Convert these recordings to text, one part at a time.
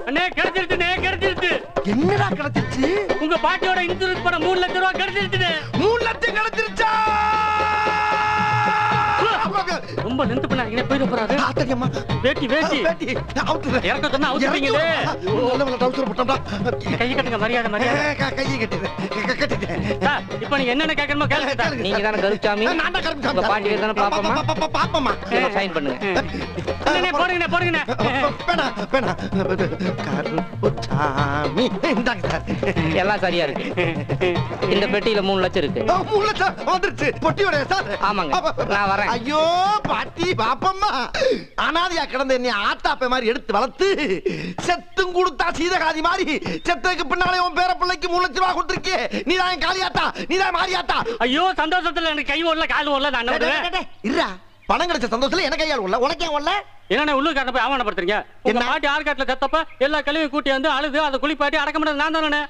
அண்ணே கிடைச்சிருச்சு. என்னடா கிடைச்சிருச்சு? உங்க பாட்டியோட இன்சூரன்ஸ் பணம் 3 லட்சம் ரூபாய் கிடைச்சிருச்சு. 3 லட்சம் கிடைச்சிருச்சா? ரொம்ப லென்த் பண்ணாதீங்க, போயிட போறாரு. ஆத்தடியம்மா, வேட்டி அவுத்துற. இறக்க சொன்னா அவுத்துறீங்களே. நல்ல டவுசர் போட்டோம்டா. கை கட்டுங்க, மரியாதை. கையை கட்டிட்டேன். இப்போ நீங்க என்னென்ன கேட்கணுமோ கேளுங்க. நீங்க தானே கருப்சாமி? நான் தான் கருப்சாமி. உங்க பாட்டி தானே பாப்பமா? பாப்பமா. சைன் பண்ணுங்க. போடுங்க. வேணா. கருப்சாமி. இந்தாங்க சார். எல்லாம் சரியா இருக்கு. இந்த பெட்டியில 3 லட்சம் இருக்கு. 3 லட்சம் வந்துருச்சு. பொட்டியோட சார். ஆமாங்க, நான் வரேன். ஐயோ பாட்டி பாப்பம்மா, அனாதையா கிடந்த என்னை ஆத்தாப்ப மாதிரி எடுத்து வளர்த்து செத்தும் கொடுத்தா சீதகாதி மாதிரி செத்ததுக்கு பின்னாலே உன் பேர பிள்ளைக்கு 3 லட்சம் ரூபாய் கொடுத்துருக்கே. நீதான் காளியாத்தா, நீதான் மாரியாத்தா. ஐயோ சந்தோஷத்துல எனக்கு கை ஓடல கால் ஓடல. நான் இருடா, பணம் கிடைச்ச சந்தோஷத்துல எனக்கு கையால் ஓடல, உனக்கே ஓடல. என்ன உள்ளூர்காரனை போய் அவமானப்படுத்துறீங்க? உங்க பாட்டி ஆற்காட்டுல செத்தப்ப எல்லா கழிவையும் கூட்டி வந்து அழுது அதை குளிப்பாட்டி அடக்க முடியாது நான் தானே.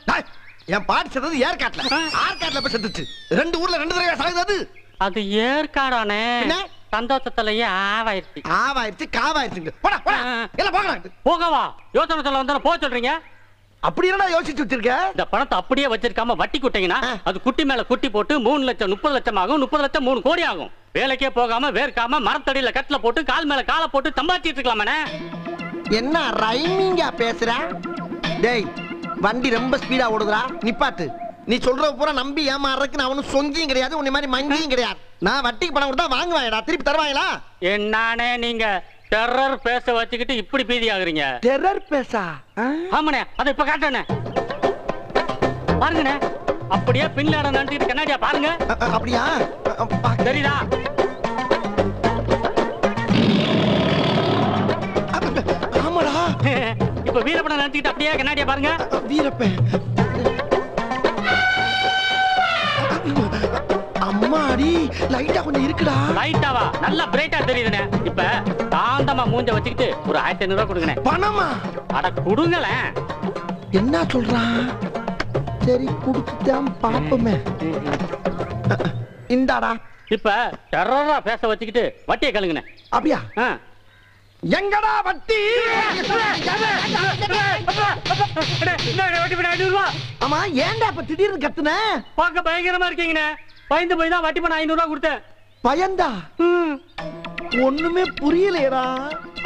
என் பாட்டி செத்தது ஏற்காட்டுல, ஆற்காட்டுல போய் செத்துச்சு. 2 ஊர்ல 2 தடவை சாகுது. அது ஏற்காடானே. சந்தோஷத்திலேயே ஆவாயிருச்சு காவாயிருச்சுங்க. போடா எல்லாம் போகலாம். போகவா? யோசனை சொல்ல வந்தா போக சொல்றீங்க. அப்படி என்னடா யோசிச்சு வச்சிருக்க? இந்த பணத்தை அப்படியே வச்சிருக்காம வட்டி குட்டிங்கன்னா அது குட்டி மேல குட்டி போட்டு 3 லட்சம் 30 லட்சம் ஆகும். 30 லட்சம் 3 கோடி ஆகும். வேலைக்கே போகாம வேர்க்காம மரத்தடியில கட்டில போட்டு கால் மேல காலை போட்டு சம்பாதிச்சிட்டு இருக்கலாமே. என்ன ரைமிங்கா பேசுற? டேய், வண்டி ரொம்ப ஸ்பீடா ஓடுதுடா, நிப்பாட்டு. நீ சொல்ற பூரா நம்பி ஏமாறதுக்கு நான் ஒன்னும் சொங்கியும் கிடையாது, உன்னை மாதிரி மங்கியும் கிடையாது. நான் வட்டிக்கு பணம் கொடுத்தா வாங்குவாங்கடா, திருப்பி தருவாங்களா? என்னானே நீங்க டெரர் பேச வச்சுக்கிட்டு இப்படி பீதி ஆகுறீங்க? டெரர் பேசா? ஆமாண்ணே, அதை இப்ப காட்டணே. பாருங்கண்ணே, அப்படியே பின்லாட நினைச்சிட்டு கண்ணாடியா பாருங்க. அப்படியா? தெரியுதா? ஆமாடா. இப்ப வீரப்பனை நினைச்சிட்டு அப்படியே கண்ணாடியா பாருங்க. வீரப்பன் அம்மாடி, லைட்டா கொஞ்சம் இருக்குடா. லைட்டாவா? நல்லா பிரைட்டா தெரியுதுண்ணே. இப்ப காந்தமா மூஞ்ச வச்சுக்கிட்டு ஒரு 1500 ரூபாய் கொடுங்கண்ணே. பணமா? அட கொடுங்களேன். என்ன சொல்றான்? சரி குடுத்துட்டான் பாப்போமே. இந்தாடா. இப்ப டெரரா பேச வச்சுக்கிட்டு வட்டியை கழுங்குண்ணே. அப்படியா? எங்கடா வட்டி? ஆமா, ஏன்டா இப்ப திடீர்னு கத்துன? பார்க்க பயங்கரமா இருக்கீங்கண்ணே. பயந்து போய் தான் வட்டி பண்ண 500 ரூபாய் கொடுத்தேன். பயந்தா? ஒண்ணுமே புரியலையடா.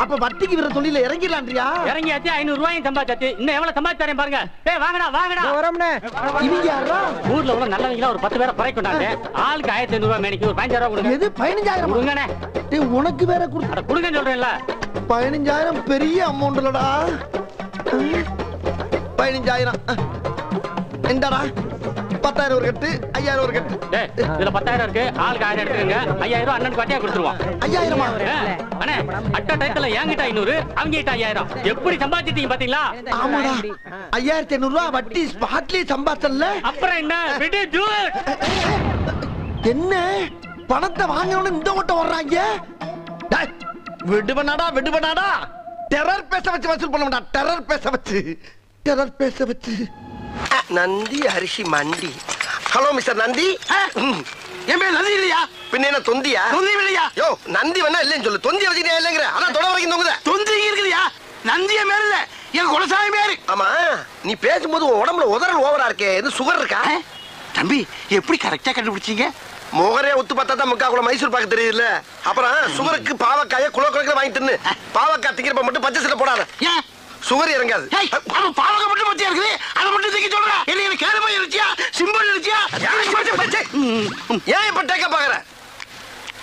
அப்ப வட்டிக்கு விர தொழில இறங்கிடலான்றியா? இறங்கியாச்சு, 500 ரூபாயும் சம்பாதிச்சாச்சு. இன்னும் எவ்வளவு சம்பாதிச்சாரேன் பாருங்க. டேய் வாங்கடா. வரம்னே. இவங்க யாரா? ஊர்ல உள்ள நல்லவங்கள ஒரு 10 பேரை குறை கொண்டாங்க. ஆளுக்கு 1500 ரூபாய் மேனிக்கு ஒரு 15000 ரூபாய் கொடுங்க. எது 15000? கொடுங்கண்ணே. டேய், உனக்கு வேற குடு. அட கொடுங்கன்னு சொல்றேன்ல. 15000 பெரிய அமௌண்ட்லடா. 15000 இந்தாடா. 10000 ஒரு கட்டு, 5000 ஒரு கட்டு. டேய், இதுல 10000 இருக்கு. ஆளுக்கு 1000 எடுத்துக்கங்க. 5000 அண்ணனுக்கு வட்டியா கொடுத்துருவோம். 5000மா? அண்ணே, அட்ட டைத்துல என்கிட்ட 500, அவங்க கிட்ட 5000. எப்படி சம்பாதிச்சிட்டீங்க பாத்தீங்களா? ஆமாடா. 5500 ரூபாய் வட்டி ஸ்பாட்லயே சம்பாதிச்சல்ல. அப்புறம் என்ன? விடு ஜூஸ். என்ன பணத்தை வாங்கணும்னு இந்த ஓட்டம் வர்றாங்க? டேய், விடுவனாடா. டெரர் பேச வச்சு வசூல் பண்ண மாட்டா. டெரர் பேச வச்சு. நந்தி அரிசி மண்டி. Hello mister Nandi. என் பேர் நந்தி இல்லையா? பின்ன என்ன தொந்தியா? தொந்தி இல்லையா? யோ, நந்தி வேணா இல்லைன்னு சொல்லு. தொந்தி வச்சுக்கிட்டே இல்லைங்கிற. அதான் தொட வரைக்கும் தொங்குத. தொந்தி இருக்குதுயா? நந்திய மேல இல்ல, என் குலசாமி பேரு. ஆமா, நீ பேசும்போது உன் உடம்புல உதறல் ஓவரா இருக்கே. எது சுகர் இருக்கா? தம்பி, எப்படி கரெக்டா கண்டுபிடிச்சீங்க? முகரே ஒத்து பார்த்தா தான் முக்கா கூட மைசூர் பாக்க தெரியுதுல்ல. அப்புறம் சுகருக்கு பாவக்காய குலோ குலக்கிற வாங்கி தின்னு. பாவக்காய் திங்கிறப்ப மட்டும் பச்சை சில போடாத. ஏன் சுகர் இறங்காது. பாவக்காய் மட்டும் பச்சையா இருக்குது, அதை மட்டும் திங்க சொல்றா. என்ன கேரமா இருச்சியா, சிம்பிள் இருச்சியா? ஏன் இப்ப டேக்க பாக்குற?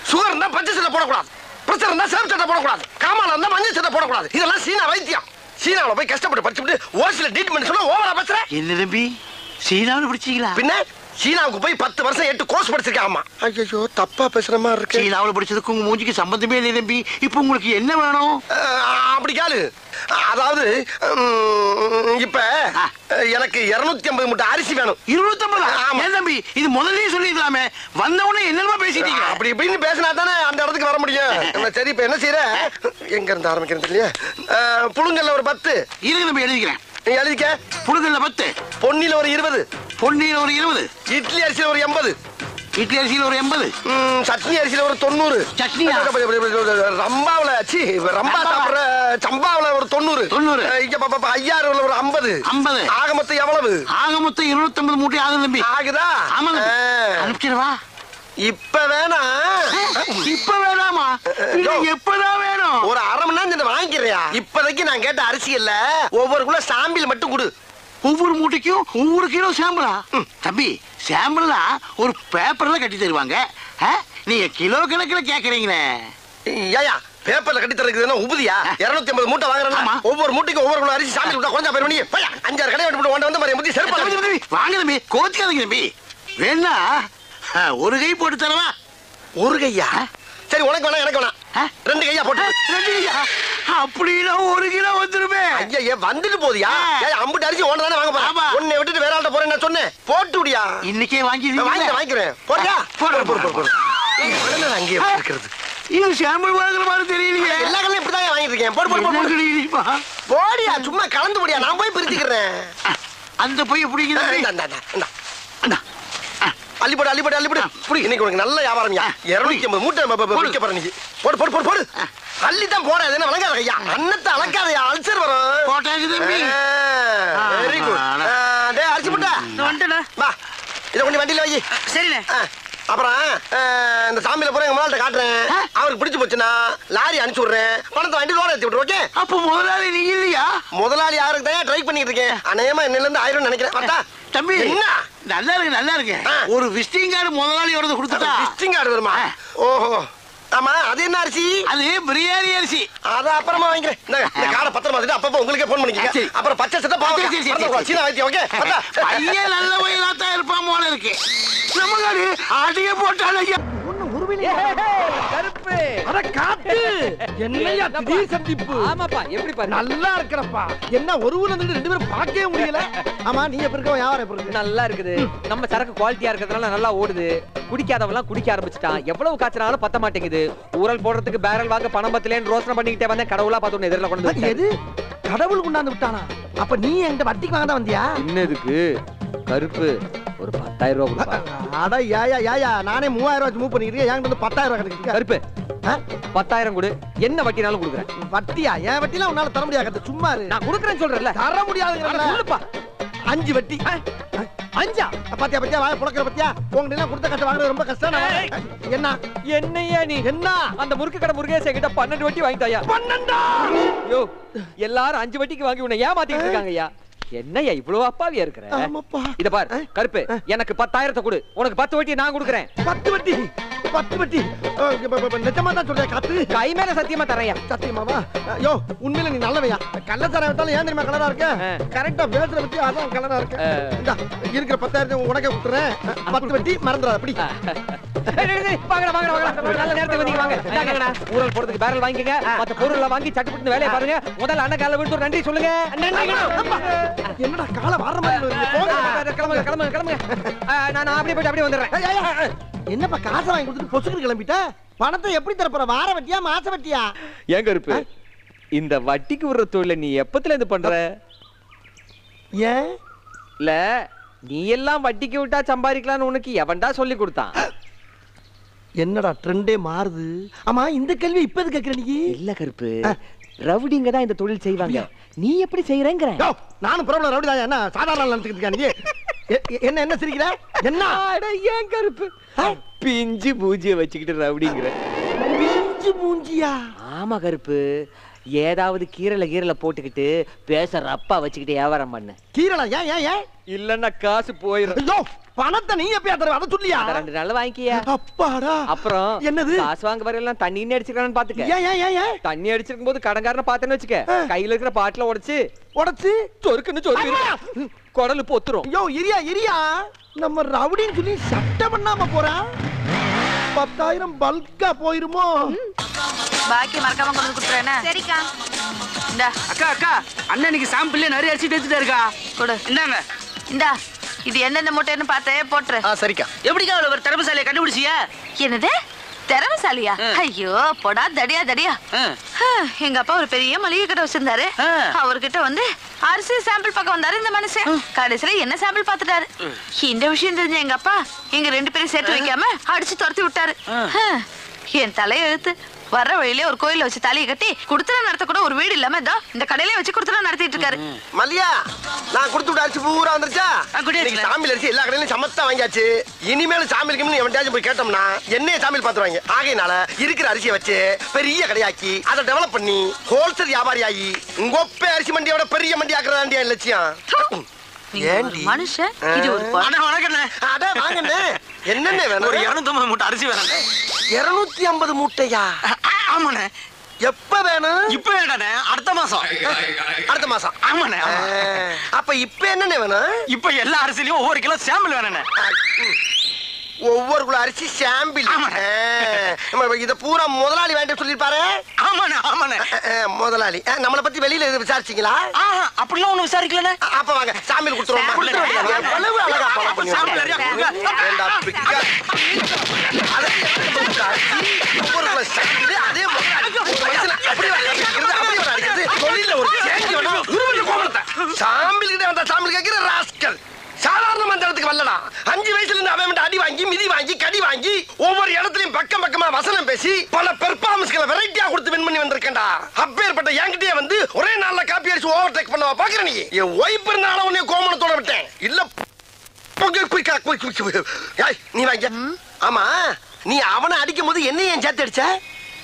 சுகர் இருந்தா பச்சை சில போடக்கூடாது, பிரஷர் இருந்தா சேம் சட்டை போடக்கூடாது, காமால இருந்தா மஞ்சள் சட்டை போடக்கூடாது. இதெல்லாம் சீனா வைத்தியம். சீனாவில் போய் கஷ்டப்பட்டு படிச்சுட்டு ஓசில ட்ரீட்மெண்ட் சொல்ல ஓவரா பேசுற. என்ன தம்பி, சீனாவில் படிச்சீங்களா? பின்ன சீனாவுக்கு போய் 10 வருஷம் 8 கோர்ஸ் படிச்சிருக்கேன். ஆமா. ஐயோ, தப்பா பேசுற மாதிரி இருக்கு. சீனாவில் படிச்சதுக்கு உங்க மூஞ்சிக்கு சம்பந்தமே இல்லை தம்பி. இப்போ உங்களுக்கு என்ன வேணும்? அப்படி கேளு. அதாவது இப்ப எனக்கு 250 மூட்டை அரிசி வேணும். 250? தம்பி, இது முதல்லயே சொல்லிடலாமே. வந்தவொடனே என்னமா பேசிட்டீங்க? அப்படி இப்படின்னு பேசினா தானே அந்த இடத்துக்கு வர முடியும். சரி, இப்ப என்ன செய்யற? எங்க இருந்து ஆரம்பிக்கிறது இல்லையா? புழுங்கல்ல ஒரு 10 இருக்கு தம்பி, எழுதிக்கிறேன். எழுதிக்க. புழுங்கல்ல 10, பொன்னில ஒரு 20, பொன்னில ஒரு 20, இட்லி அரிசியில ஒரு 80, இட்லி அரிசியில ஒரு 80. சட்னி அரிசியில ஒரு 90. சட்னியா? ரம்பாவுல ரம்பா சாப்பிடுற சம்பாவுல ஒரு 90. 90. இங்க ஐயாறுல ஒரு 50. 50. ஆக மொத்தம் எவ்வளவு? ஆக மொத்தம் 250 மூட்டை ஆகுது தம்பி. ஆகுதா? ஆமாங்க. அனுப்பிச்சிடவா? இப்ப வேணா? இப்ப வேணாமா? எப்பதான் வேணும்? ஒரு அரை மணி நேரம் வாங்கிக்கிறியா? இப்போதைக்கு நான் கேட்ட அரிசி இல்ல, ஒவ்வொரு கிலோ சாம்பிள் மட்டும் கொடு. ஒவ்வொரு மூட்டைக்கும் ஒவ்வொரு கிலோ சாம்பிளா? தம்பி, சாம்பிள்னா ஒரு பேப்பர்ல கட்டி தருவாங்க. நீங்க கிலோ கணக்கில் கேக்குறீங்களே. ஏயா பேப்பர்ல கட்டி தரதுன்னா உபதியா? 250 மூட்டை வாங்குறேன். ஒவ்வொரு மூட்டைக்கும் ஒவ்வொரு கிலோ அரிசி சாம்பிள் விட்டா கொஞ்சம் பேர் பண்ணி 5-6 கடை வெட்டி வந்து மாதிரி முதி செருப்பு வாங்க தம்பி, கோச்சுக்காதீங்க தம்பி. வேணா ஒரு கை போட்டு தரவா? ஒரு கையா? சரி, உனக்கு வேணா எனக்கு வேணா 2 கையா போட்டு. 2 கையா? அப்படின்னா 1 கிலோ வந்துருமே. ஐயா வந்துட்டு போதியா? அம்புட்டு அரிசி ஒண்ணு தானே வாங்க போறேன். உன்னை விட்டுட்டு வேற ஆள்கிட்ட போறேன் நான் சொன்னேன். போட்டு விடியா? இன்னைக்கே வாங்கிக்கிறேன். போறியா? போடு. அங்கே இருக்கிறது இது சாம்பிள் வாங்குற மாதிரி தெரியலையே. எல்லா கடையும் இப்படிதான் வாங்கிட்டு இருக்கேன். போடு. போடியா, சும்மா கலந்து போடியா, நான் போய் பிரிச்சுக்கிறேன். அந்த பைய பிடிக்குது. அள்ளிப்படு. புடி, இன்னைக்கு உனக்கு நல்ல வியாபாரம்யா. 250 மூட்டை விற்க போற நீ. போடு. அள்ளித்தான் போட, அது என்ன வழங்காத ஐயா. அன்னத்தை அளக்காதையா, அல்சர் வரும். போட்டாச்சு தம்பி. Very good. டேய் அரிசி முட்டை வந்துடா. வா, இதை கொண்டு வண்டியில வை. சரிண்ணே. அப்புறம் இந்த சாமியில போற எங்க முதலாளிட்ட காட்டுறேன். அவருக்கு பிடிச்சு போச்சுன்னா லாரி அனுப்பிச்சு விடுறேன். பணத்தை வண்டி லோட ஏத்தி விட்டுரு. ஓகே? அப்ப முதலாளி நீங்க இல்லையா? முதலாளி யாருக்கு தான் ட்ரை பண்ணிட்டு இருக்கேன். அநேகமா என்னல இருந்து 1000 நினைக்கிறேன். பார்த்தா தம்பி, என்ன நல்லா இருக்கு. ஒரு விசிட்டிங் கார்டு முதலாளி வரது கொடுத்துட்டா. விசிட்டிங் கார்டு வருமா? ஓஹோ, ஆமா. அது என்ன அரிசி? அது பிரியாணி அரிசி. அத அப்புறமா வாங்கிக்கிறேன். இந்த கார்டை பத்திரமா வச்சுட்டு அப்பப்போ உங்களுக்கே போன் பண்ணிக்கங்க. அப்புறம் பச்சை சட்டை பாவம் சீனா வைத்தியம். ஓகே? பையன் நல்ல வயலா தான் இருப்பான் போல இருக்கு. நம்ம காடு ஆடிய போட்டாலையா? கருப்பு. அட காத்து. என்னையா திடீர் சந்திப்பு? ஆமாப்பா, எப்படி பாரு. நல்லா இருக்கறப்பா. என்ன ஒரு ஊர்ல இருந்து 2 பேரும் பார்க்கவே முடியல. ஆமா, நீ எப்படி இருக்க? யாரை எப்படி இருக்கு? நல்லா இருக்குது. நம்ம சரக்கு குவாலிட்டியா இருக்கிறதுனால நல்லா ஓடுது. குடிக்காதவெல்லாம் குடிக்க ஆரம்பிச்சிட்டான். எவ்வளவு காய்ச்சனாலும் பத்த மாட்டேங்குது. ஊரல் போடுறதுக்கு பேரல் வாங்க பணம் பத்தலேன்னு ரோசனை பண்ணிக்கிட்டே வந்தேன். கடவுளா பார்த்து ஒன்று எதிரில் கொண்டு வந்து. எது? கடவுள் கொண்டாந்து விட்டானா? அப்ப நீ என்கிட்ட வட்டிக்கு வாங்க தான் வந்தியா? என்னதுக்கு கருப்பு? ஒரு 10,000 ரூபாய் கொடுப்பா. அட ஏயா நானே 3000 ரூபாய் மூவ் பண்ணிக்கிறேன். என்கிட்ட வந்து 10,000 ரூபாய் கிடைக்குது. கருப்பு 10,000 கொடு. என்ன வட்டினாலும் கொடுக்குறேன். வட்டியா? என் வட்டிலாம் உன்னால தர முடியாது. சும்மா இரு. நான் கொடுக்குறேன்னு சொல்றேன்ல. தர முடியாதுங்கறல. சொல்லுப்பா. 5 வட்டி. 5? பாத்தியா வாய புளக்குற பாத்தியா? உங்க எல்லாம் கொடுத்த கட்ட வாங்குறது ரொம்ப கஷ்டம். என்னையா நீ? என்ன அந்த முறுக்கு கடை முருகேச கிட்ட 12 வட்டி வாங்கிட்டாயா? 12? யோ, எல்லாரும் 5 வட்டிக்கு வாங்கி உன்னை ஏமாத்திட்டு இருக்காங்கய்யா. என்னையா இவ்வளவு அப்பாவியா இருக்கிற? ஆமாப்பா. இத பாரு கருப்பு, எனக்கு 10,000 கொடு. உனக்கு 10 வட்டி நான் கொடுக்குறேன். 10 வட்டி? நிஜமா தான் சொல்றேன் காத்து. கை மேல சத்தியமா தரையா? சத்தியமாவா? யோ, உண்மையில நீ நல்லவையா. கள்ளச்சாரம் விட்டாலும் ஏன் தெரியுமா கலரா இருக்க? கரெக்டா பேசுற பத்தி அதான் கலரா இருக்க. இந்தா இருக்கிற 10,000 உனக்கே கொடுத்துறேன். 10 வட்டி மறந்துடாத. அப்படி வாங்கடா. நல்ல நேரத்துக்கு வந்தீங்க. வாங்க. ஊரல் போறதுக்கு பேரல் வாங்கிக்கங்க. மத்த பொருளை வாங்கி சட்டுப்புட்டு வேலையை பாருங்க. முதல்ல அண்ணன் கால விட்டு ஒரு நன்றி சொல்லுங்க. என்னடா கால வாடுற மாதிரி போங்க. கிளம்புங்க. நான் அப்படியே வந்துடுறேன். என்னப்பா காசை வாங்கி கொடுத்துட்டு பொசுக்கு கிளம்பிட்ட? பணத்தை எப்படி தரப்போற? வார வட்டியா மாச வட்டியா? ஏன் கருப்பு, இந்த வட்டிக்கு விடுற தொழில நீ எப்பத்துல இருந்து பண்ற? ஏன் இல்ல, நீ எல்லாம் வட்டிக்கு விட்டா சம்பாதிக்கலாம்னு உனக்கு எவன்டா சொல்லி கொடுத்தான்? என்னடா ட்ரெண்டே மாறுது. ஆமா, இந்த கேள்வி இப்ப எது கேக்குற நீ? இல்ல கருப்பு, ரவுடிங்க தான் இந்த தொழில் செய்வாங்க. நீ எப்படி செய்யறேங்கற? நானும் பிரபல ரவுடி தான். என்ன சாதாரண நினைச்சிட்டு இருக்க நீ? என்ன சிரிக்கிற? என்ன? அட ஏன் கருப்பு, பிஞ்சு பூஜிய வச்சுக்கிட்டு ரவுடிங்கற? பிஞ்சு பூஞ்சியா? ஆமா கருப்பு, ஏதாவது கீரல போட்டுக்கிட்டு பேச ரப்பா வச்சுக்கிட்டு வியாபாரம் பண்ணு. கீரலா? ஏன் இல்லன்னா காசு போயிடும். ஐயோ, பணத்தை நீ எப்பயா தருவ? அத சொல்லியா? 2 நாள் வாங்கிக்கியா. அப்பாடா. அப்புறம் என்னது? காசு வாங்க வரலாம் தண்ணி அடிச்சிருக்கானு பாத்துக்க. ஏன் தண்ணி அடிச்சிருக்கும் போது கடங்காரனை பார்த்தேன்னு வச்சுக்க, கையில இருக்கிற பாட்டில உடைச்சு சொருக்குன்னு சொருக்கு குடலு பொத்துரும். ஐயோ, இரியா நம்ம ரவுடின்னு சொல்லி சட்டம் பண்ணாம போறான். 10,000 பல்கா போயிருமோ? பாக்கி மறக்காம கொண்டு கொடுத்துறேனே. சரிக்கா. இந்தா அக்கா அண்ணனுக்கு சாம்பிள்ல நிறைய அரிசி எடுத்துட்டு இருக்கா. கொடு. இந்தாங்க. இந்தா, இது என்னென்ன மூட்டைன்னு பார்த்தே போட்டுரு. சரிக்கா. எப்படிக்கா ஒரு திறமசாலியை கண்டுபிடிச்சியா? என்னது திறமைசாலியா? ஐயோ போடா தடியா தடியா. எங்க அப்பா ஒரு பெரிய மளிகை கடை வச்சிருந்தாரு. அவர்கிட்ட வந்து அரிசி சாம்பிள் பார்க்க வந்தாரு இந்த மனுஷன். கடைசியில என்ன சாம்பிள் பார்த்துட்டாரு. இந்த விஷயம் தெரிஞ்ச எங்க அப்பா எங்க 2 பேரும் சேர்த்து வைக்காம அடிச்சு துரத்தி விட்டாரு. என் தலையை எழுத்து வர்ற வழியிலே ஒரு கோயில வச்சு தலையை கட்டி குடுத்தன நடத்த கூட ஒரு வீடு இல்லாம இதோ இந்த கடையிலே வச்சு குடுத்தன நடத்திட்டு இருக்காரு. மல்லியா, நான் கொடுத்து விட்ட அரிசி பூரா வந்துருச்சா? சாமியில் அரிசி எல்லா கடையிலும் சமத்தா வாங்கியாச்சு. இனிமேல் சாமிக்கு எவன்டாச்சும் போய் கேட்டோம்னா என்னைய சாமியில் பாத்துருவாங்க. ஆகையினால இருக்கிற அரிசியை வச்சு பெரிய கடையாக்கி அதை டெவலப் பண்ணி ஹோல்சேல் வியாபாரி ஆகி உங்கொப்பே அரிசி மண்டியோட பெரிய மண்டி ஆக்குறதாண்டியா லட்சியம். மனுஷன் இது ஒரு என்னென்ன வேணும்? ஒரு 250 மூட்டை அரிசி வேணும். 250 மூட்டையா? ஆமாண்ணே. எப்ப வேணும்? இப்ப வேண்டாண்ணே, அடுத்த மாசம். அடுத்த மாசம்? ஆமாண்ணே. அப்ப இப்ப என்னென்ன வேணும்? இப்ப எல்லா அரிசிலையும் ஒவ்வொரு கிலோ சாம்பிள் வேணுண்ணே. ஒவ்வொரு கிலோ அரிசி சாம்பிள். இத பூரா முதலாளி வேண்டாம் சொல்லிருப்பாரு. ஆமாண்ணே ஆமாண்ணே. முதலாளி நம்மளை பத்தி வெளியில விசாரிச்சீங்களா? அப்படிலாம் ஒண்ணு விசாரிக்கலண்ணே. அப்ப வாங்க சாம்பிள் கொடுத்துருவோம். சாம்பிள் கிட்ட வந்தா சாம்பிள் கேட்கிற ராஸ்கல். சாதாரண மந்திரத்துக்கு வரலடா. 5 வயசுல இருந்து அவன் அடி வாங்கி மிதி வாங்கி கடி வாங்கி ஒவ்வொரு இடத்துலயும் பக்கம் பக்கமா வசனம் பேசி பல பெர்ஃபார்மன்ஸ்களை வெரைட்டியா கொடுத்து வின் பண்ணி வந்திருக்கேன்டா. அப்பேற்பட்ட என்கிட்டயே வந்து ஒரே நாள்ல காப்பி அடிச்சு ஓவர் டேக் பண்ணவா பாக்குற நீ? என் ஒய்ஃப் இருந்தாலும் உன்னை கோமணத்தோட விட்டேன். இல்ல நீ வாங்க. ஆமா, நீ அவனை அடிக்கும் போது என்ன ஏன் சேர்த்து அடிச்ச?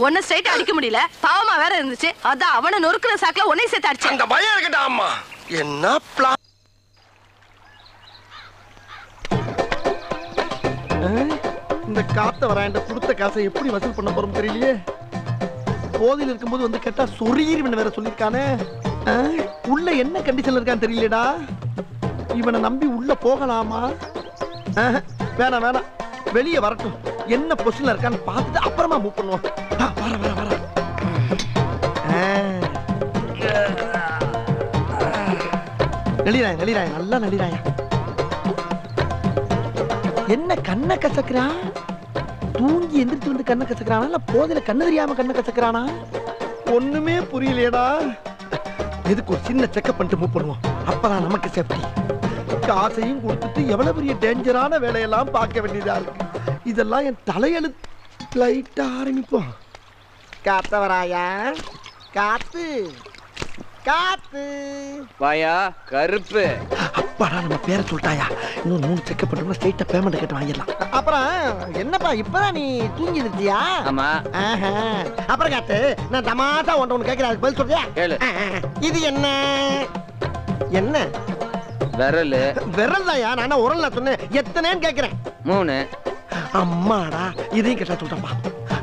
ஒன்னும் ஸ்ட்ரைட்டா அடிக்க முடியல, பாவமா வேற இருந்துச்சு. அதான் அவனை நொறுக்குற சாக்குல ஒன்னே சேர்த்து அடிச்சேன். அந்த பயம் இருக்கட்டா. அம்மா என்ன பிளான்? இந்த காத்த வராண்ட கொடுத்த காசை எப்படி வசூல் பண்ண போறோம் தெரியலையே. போதையில் இருக்கும்போது வந்து கேட்டா சொரீரிவன் வேற சொல்லிருக்கானே. உள்ள என்ன கண்டிஷன்ல இருக்கான்னு தெரியலடா. இவனை நம்பி உள்ள போகலாமா? வேணாம் வேணாம், வெளியே வரட்டும். என்ன பொசிஷன்ல இருக்கான்னு பார்த்துட்டு அப்புறமா மூவ் பண்ணுவோம். வர வர வர. நளிராய நளிராய நல்லா நளிராய. என்ன கண்ணை கசக்குறா? தூங்கி எந்திரிச்சு வந்து கண்ணை கசக்குறானா இல்ல போதையில கண்ணு தெரியாம கண்ணை கசக்குறானா? ஒண்ணுமே புரியலையடா. எதுக்கு ஒரு சின்ன செக்கப் பண்ணிட்டு மூவ் பண்ணுவோம். அப்பதான் நமக்கு சேஃப்டி. காசையும் கொடுத்துட்டு எவ்வளவு பெரிய டேஞ்சரான வேலையெல்லாம் பார்க்க வேண்டியதா இருக்கு. இதெல்லாம் என் தலையெழுத்து. லைட்டா ஆரம்பிப்போம். காத்தவராயா, காத்து காத்து வாயா கருப்பு. அப்பாடா நம்ம பேரை சொல்லிட்டாயா. இன்னும் 3 செக்கப் பண்ணோம்னா ஸ்ட்ரைட்டா பேமெண்ட் கேட்டு வாங்கிடலாம். அப்புறம் என்னப்பா இப்பதான் நீ தூங்கி இருந்தியா? ஆமா. அப்புறம் காத்து, நான் தமாஷா ஒன்று கேட்கிறேன், அதுக்கு பதில் சொல்றியா? இது என்ன என்ன? விரல். விரல் தான்யா, நான் உரல்ல சொன்னேன். எத்தனைன்னு கேட்கிறேன். 3. அம்மாடா, இதையும் கேட்டா சொல்றப்பா.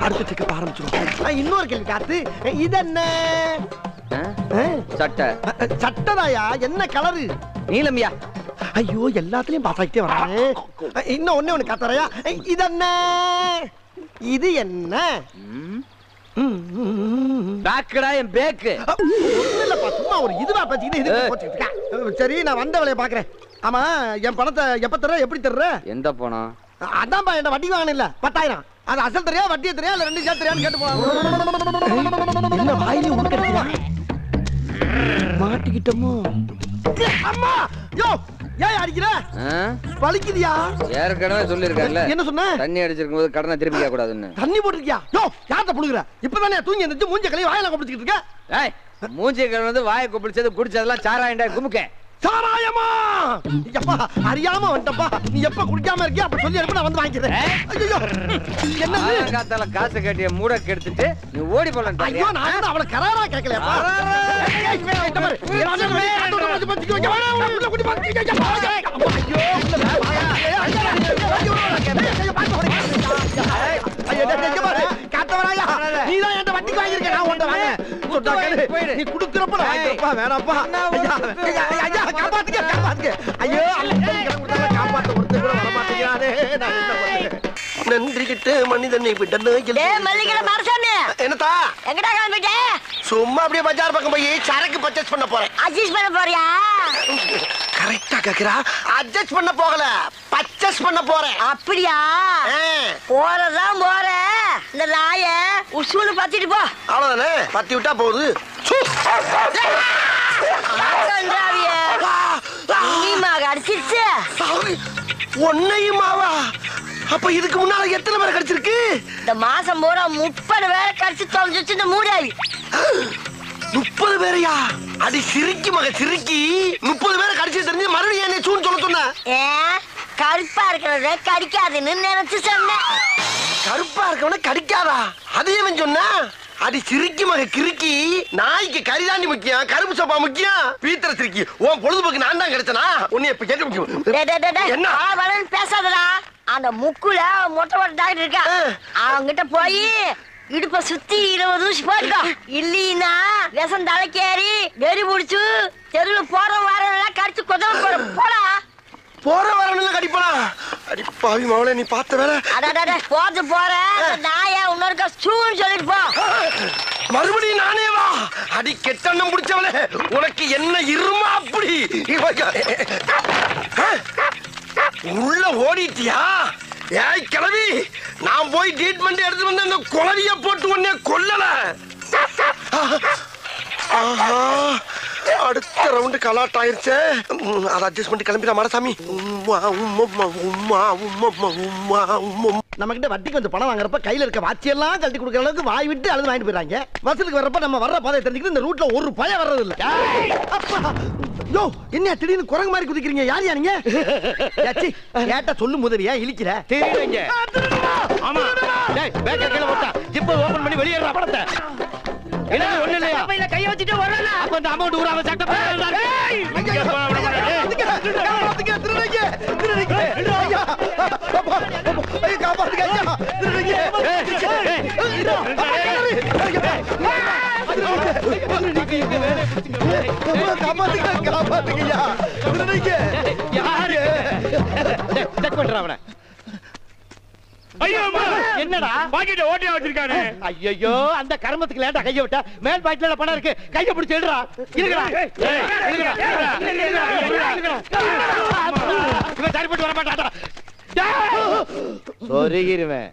அடுத்த செக்கப் ஆரம்பிச்சிடும். இன்னொரு கேள்வி காத்து, இது என்ன? சட்டை. சட்டதாயா? என்ன கலரு? நீலம்யா. ஐயோ, எல்லாத்துலயும் பாஸ் ஆகிட்டே வரானே. இன்னும் ஒண்ணு காத்தறையா. இது என்ன? இது என்ன? பேக்குடா என் பேக்கு. இல்லப்பா, சும்மா ஒரு இதுவா பேசிக்கிட்டு இதுக்கு போட்டுட்டு இருக்க. சரி, நான் வந்த வேலையை பாக்குறேன். ஆமா, என் பணத்தை எப்ப தர்ற, எப்படி தர்ற? எந்த பணம்? அதான்பா, என்ன வட்டி வாங்கணும் இல்ல 10,000. அது அசல் தெரியா வட்டியை தெரியா இல்ல 2 சேர்த்து தெரியான்னு கேட்டு போவாங்க. என்ன வாயிலே உட்கடிக்கிறா? மாட்டிக்கிட்டோமோ? அம்மா, யோ ஏன் அடிக்கிற? வலிக்குதியா? ஏற்கனவே சொல்லிருக்கேன்ல. என்ன சொன்ன? தண்ணி அடிச்சிருக்கும் போது கடனை திருப்பி கேட்க கூடாதுன்னு. தண்ணி போட்டுருக்கியா? யோ, யார்ட்ட புடுங்குற? இப்பதானே தூங்கி எந்திரிச்சு மூஞ்ச கழுவி வாயில கொப்பிடிச்சிட்டு இருக்க. ஏய், மூஞ்சி கழுவி வாயை கொப்பிடிச்சது குடிச்சதெல்லாம் சாராயண்டா குமுக்க. சாராயமா? எப்பா அறியாம வந்துட்டப்பா. நீ எப்ப குடிக்காம இருக்கியா அப்ப சொல்லி அனுப்பி நான் வந்து வாங்கிக்கிறேன். ஐயோ, என்னது? காத்தால காசு கட்டிய மூட கெடுத்துட்டு நீ ஓடி போலாம். ஐயோ, நான் கூட அவளை கராரா கேட்கலையாப்பா. நீதான் என்கிட்ட வட்டிக்கு வாங்கியிருக்க. நான் உன்ட்ட வாங்க. நீ குடுக்குறப்ப வாங்கிக்கிறப்பா. வேணாப்பா. ஐயா, காப்பாத்துக்க காப்பாத்துக்க. ஐயோ, காப்பாத்த ஒருத்தர் கூட வர மாட்டேங்கிறானே. நான் என்ன பண்ணுறேன்? நன்றி கிட்ட மனிதனை விடணும். என்னத்தா எங்கடா கிளம்பிட்ட? சும்மா அப்படியே பஜார் பக்கம் போய் சரக்கு பர்ச்சேஸ் பண்ண போறேன். அட்ஜஸ்ட் பண்ண போறியா? கரெக்டா கேக்குறா. அட்ஜஸ்ட் பண்ண போகல, பர்ச்சேஸ் பண்ண போறேன். அப்படியா? போறதான் போற. இந்த நாய உசூலு பத்திட்டு போ. அவ்வளவுதானே, பத்தி விட்டா போகுது. அடிச்சிருச்சு. ஒன்னையுமாவா? அப்ப இதுக்கு முன்னால எத்தனை பேரை கடிச்சிருக்கு? இந்த மாசம் பூரா 30 பேரை கடிச்சு தொலைஞ்சிச்சு இந்த மூடாவி. 30 பேரையா? அடி சிரிக்கி மக சிரிக்கி. 30 பேரை கடிச்சு தெரிஞ்சு மறுபடியும் என்ன சூன்னு சொல்ல சொன்ன? கருப்பா இருக்கிறத கடிக்காதுன்னு நினைச்சு சொன்னேன். கருப்பா இருக்கவன கடிக்காதா? அதையும் சொன்ன? அடி சிரிக்கி மக கிறுக்கி. நாய்க்கு கரிதாண்டி முக்கியம், கருப்பு சோப்பா முக்கியம். பீத்திர சிரிக்கி. உன் பொழுதுபோக்கு நான் தான் கிடைச்சனா? உன்னை இப்ப கேட்க முக்கியம். என்ன பேசாதடா. அந்த முக்குல மொட்டை மொட்டை டாக்டர் இருக்கா, அவங்கிட்ட போய் இடுப்ப சுத்தி 20 ஊசி போட்டுக்கோ. இல்லீனா விஷம் தலைக்கேறி வெறி புடிச்சு தெருவுல போற வாரம் கடிச்சு கொதவ போற. போடா. போற வரணும்ல கடிப்பனா? அடி பாவி மவளே, நீ பார்த்த வேலை. அடடட போது போற நாயா இன்னொருக்கா சூன்னு சொல்லிட்டு போ. மறுபடியும் நானே வா. அடி கெட்டண்ணம் பிடிச்சவளே, உனக்கு என்ன இருமா அப்படி? உள்ள ஓடிட்டியா? ஏய் கிளவி, நான் போய் ட்ரீட்மெண்ட் எடுத்து வந்து அந்த குளவிய போட்டு உன்னை கொல்லல. ஆஹா, அடுத்த ரவுண்டு கலாட் ஆயிருச்சே. அதை அட்ஜஸ்ட் பண்ணி கிளம்பிடா மாடசாமி. நம்ம கிட்ட வட்டிக்கு வந்து பணம் வாங்குறப்ப கையில இருக்க வாட்சியெல்லாம் கழட்டி கொடுக்குற அளவுக்கு வாய் விட்டு அழுது வாங்கிட்டு போயிறாங்க. வசூலுக்கு வர்றப்ப நம்ம வர்ற பாதையை தெரிஞ்சுக்கிட்டு இந்த ரூட்ல ஒரு பயம் வர்றது இல்ல. யோ, என்ன திடீர்னு குரங்கு மாதிரி குதிக்கிறீங்க? யார் நீங்க? கேட்டா சொல்லும் முதலியா இழிக்கிற? தெரியுங்க. ஆமா, டேய் பேக்க கீழ போட்டா ஜிப்பை ஓபன் பண்ணி வெளியேறா படத்தை. என்ன ஒண்ணு இல்லையா? பையில கைய வச்சிட்டு வரல. அப்ப அந்த அமௌண்ட் ஊராவ சட்ட போறா. ஏய், இங்க போடா. காப்பாத்துங்க திருநீங்க. திருநீங்க. ஐயா. ஐயா காப்பாத்துங்க ஐயா. திருநீங்க. காப்பாத்துங்க காப்பாத்துங்க ஐயா. திருநீங்க. யாரு? செக் பண்றா அவனை. என்னடா பாக்கெட் ஓட்டியா வச்சிருக்கானே? ஐயோ, அந்த கர்மத்துக்கு லேட்டா கைய விட்டா மேல் பாக்கெட்ல பணம் இருக்கு. கைய பிடிச்சு எடுடா. இருங்கடா. இவன் சரிப்பட்டு வர மாட்டாடா. சொருகிருவேன்.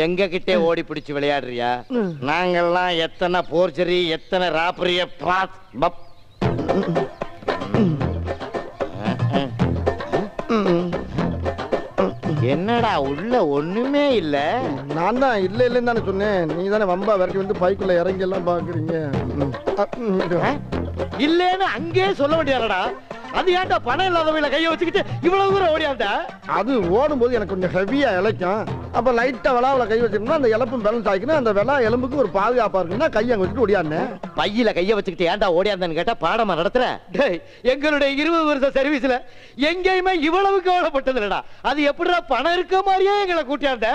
எங்க கிட்டே ஓடி பிடிச்சு விளையாடுறியா? நாங்கெல்லாம் எத்தனை போர்ச்சரி எத்தனை ராப்பரிய பாப். என்னடா உள்ள ஒண்ணுமே இல்ல? நான் தான் இல்ல இல்லன்னு தானே சொன்னேன். நீங்க தானே வம்பா விரட்டி வந்து பைக்குள்ள இறங்கி எல்லாம் பாக்குறீங்க. இல்லன்னு அங்கே சொல்ல வேண்டியடா. அது ஏன்டா பணம் இல்லாதவங்கள கைய வச்சுக்கிட்டு இவ்வளவு தூரம் ஓடியாண்டா? அது ஓடும்போது எனக்கு கொஞ்சம் ஹெவியா இழைக்கும். அப்ப லைட்டா விளாவுல கை வச்சிருந்தா அந்த இழப்பும் பேலன்ஸ் ஆகிக்கணும். அந்த விளா எலும்புக்கு ஒரு பாதுகாப்பா இருக்குன்னா கையை வச்சுட்டு ஓடியாந்தேன். பையில கைய வச்சுக்கிட்டு ஏன்டா ஓடியாந்தன்னு கேட்டா பாடமா நடத்துற. எங்களுடைய 20 வருஷ சர்வீஸ்ல எங்கேயுமே இவ்வளவு கவலைப்பட்டது இல்லடா. அது எப்படிடா பணம் இருக்க மாதிரியே எங்களை கூட்டியாண்ட?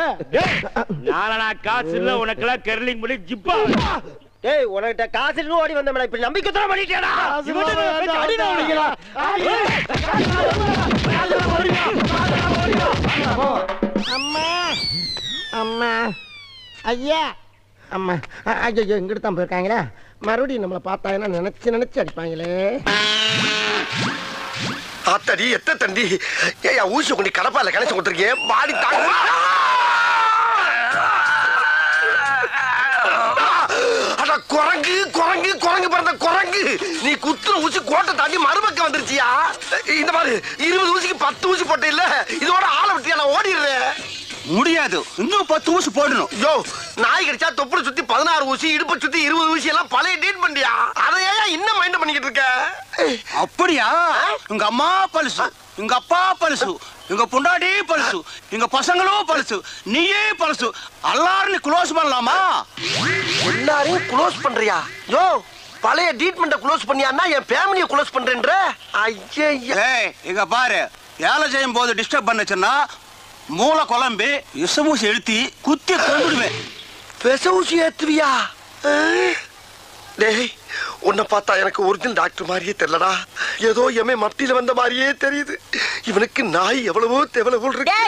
நாளா காசு இல்ல உனக்கெல்லாம் கெர்லிங் பண்ணி ஜிப்பா. ஏய், உனக்கிட்ட காசு இருக்கு ஓடி வந்தேன். இப்ப நம்பிக்கை தர மாட்டேடா. அம்மா அம்மா ஐயா அம்மா. ஐயோ, இங்கிட்டு தான் போயிருக்காங்களே. மறுபடியும் நம்மளை பார்த்தா என்ன நினைச்சு அடிப்பாங்களே. ஆத்தடி எத்த தண்டி. ஏயா ஊசி கொண்டு கடப்பால கணச்சு கொடுத்துருக்கேன். பாடி தாங்க. குரங்கு குரங்கு குரங்கு பிறந்த குரங்கு. நீ குத்துற ஊசி கோட்டை தாண்டி மறுபக்கம் வந்துருச்சியா? இந்த மாதிரி 20 ஊசிக்கு 10 ஊசி போட்ட இல்ல. இதோட ஆளை விட்டியா? நான் ஓடிடுறேன். முடியாது, இன்னும் 10 ஊசி போடணும். யோ, நாய் கடிச்சா தொப்புளை சுத்தி 16 ஊசி, இடுப்பை சுத்தி 20 ஊசி எல்லாம் பழைய டீட் பண்ணியா? அதையா இன்னும் மைண்ட் பண்ணிக்கிட்டு இருக்க? அப்படியா? உங்க அம்மா பழுசு, உங்க அப்பா பழுசு, உங்க பொண்டாடி பழுசு, எங்க பசங்களும் பழுசு, நீயே பழுசு. எல்லாரும் க்ளோஸ் பண்ணலாமா? எல்லாரையும் க்ளோஸ் பண்றியா? யோ, பழைய ட்ரீட்மெண்ட்டை க்ளோஸ் பண்ணியான்னா என் ஃபேமிலியை க்ளோஸ் பண்றேன்ற? ஐயா, இங்க பாரு, வேலை செய்யும் போது டிஸ்டர்ப் பண்ணுச்சுன்னா மூளை குழம்பி விஷமூசி எழுத்தி குத்தி கொண்டுடுவேன். விஷமூசி ஏத்துவியா? டேய், உன்னை பார்த்தா எனக்கு ஒரிஜினல் டாக்டர் மாதிரியே தெரியலடா. ஏதோ எமே மத்தியில வந்த மாதிரியே தெரியுது. இவனுக்கு நாய் எவ்வளவோ தேவலவோ இருக்கு.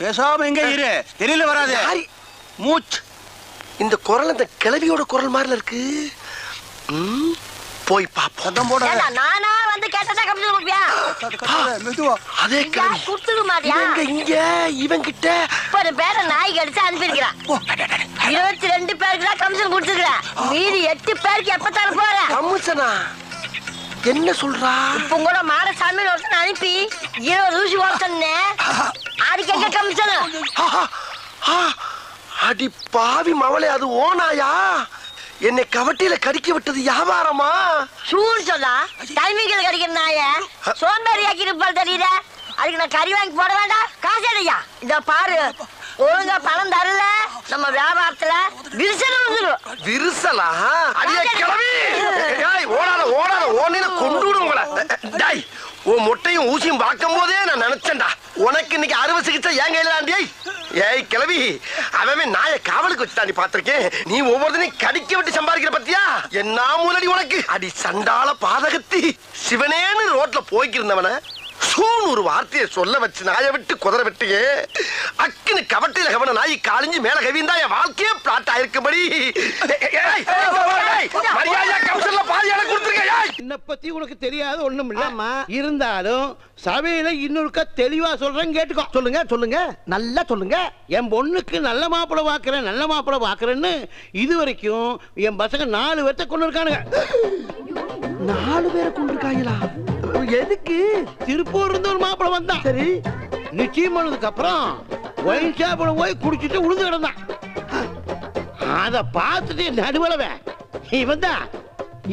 பேசாம எங்க இரு, தெரியல வராது. மூச், இந்த குரல் இந்த கிழவியோட குரல் மாதிரில இருக்கு. போய் பாப்போம் போட ஏண்டா, நானா வந்து கேட்டதா கமிஷன் கொடுப்பியா? அதே கிளவி கொடுத்துக்க மாட்டியா? இங்க இவன் கிட்ட ஒரு பேரை நாய் கடிச்சு அனுப்பியிருக்கிறான். 22 பேருக்கு தான் கமிஷன் கொடுத்துருக்கிறேன். மீதி 8 பேருக்கு எப்ப தர போற? கமிஷனா என்ன சொல்றா? இப்ப கூட மாடசாமி ஒருத்தன் அனுப்பி 20 ஊசி ஓட்டன்னு அதுக்கு எங்க கமிஷன்? அடி பாவி மவளே, அது ஓனாயா? என்னை கவட்டியில கடிக்க விட்டது வியாபாரமா? சூடு சொல்லா டைமிங்கில் கடிக்கிற நாய சோம்பேறி ஆக்கி இருப்பாள் தெரியுத. அதுக்கு நான் கறி வாங்கி போட வேண்டாம். காசு அடையா இத பாரு, ஒழுங்கா பணம் தரல நம்ம வியாபாரத்துல விரிசல் வந்துடும். விரிசலா? அடியே கிளவி, ஓடாத ஓடாத ஓனில கொண்டு விடும் உங்களை. டேய், உன் முட்டையும் ஊசியும் பார்க்கும் போதே நான் நினைச்சேன்டா உனக்கு இன்னைக்கு அறுவை சிகிச்சை ஏன் கையில தாண்டியை. ஏய் கிளவி, அவன் நாயை காவலுக்கு வச்சு தாண்டி பாத்திருக்கேன். நீ ஒவ்வொருத்தனையும் கடிக்க விட்டு சம்பாதிக்கிற பத்தியா? என்ன மூலடி உனக்கு? அடி சண்டால பாதகத்தி, சிவனேன்னு ரோட்ல போய்க்கிருந்தவன சூன் ஒரு வார்த்தையை சொல்ல வச்சு நாயை விட்டு குதிர விட்டியே. அக்குன்னு கவட்டையில கவன நாய் காலிஞ்சு மேல கவிந்தா என் வாழ்க்கையே பிளாட் ஆயிருக்கும்படி. என்ன பத்தி உனக்கு தெரியாது ஒண்ணும் இல்ல. இருந்தாலும் சபையில இன்னொருக்கா தெளிவா சொல்றேன், கேட்டுக்கோ. சொல்லுங்க சொல்லுங்க, நல்லா சொல்லுங்க. என் பொண்ணுக்கு நல்ல மாப்பிளை பாக்குறேன், நல்ல மாப்பிளை பாக்குறேன்னு இது வரைக்கும் என் பசங்க 4 பேர்த்த கொண்டு இருக்கானுங்க. 4 பேரை கொண்டு இருக்காங்களா? எதுக்கு? திருப்பூர் இருந்து ஒரு மாப்பிளை வந்தான். சரி, நிச்சயம் பண்ணதுக்கு அப்புறம் ஒயின் ஷாப்ல போய் குடிச்சிட்டு உழுந்து கிடந்தான். அத பார்த்துட்டு நடுவலவன் இவன் தான்.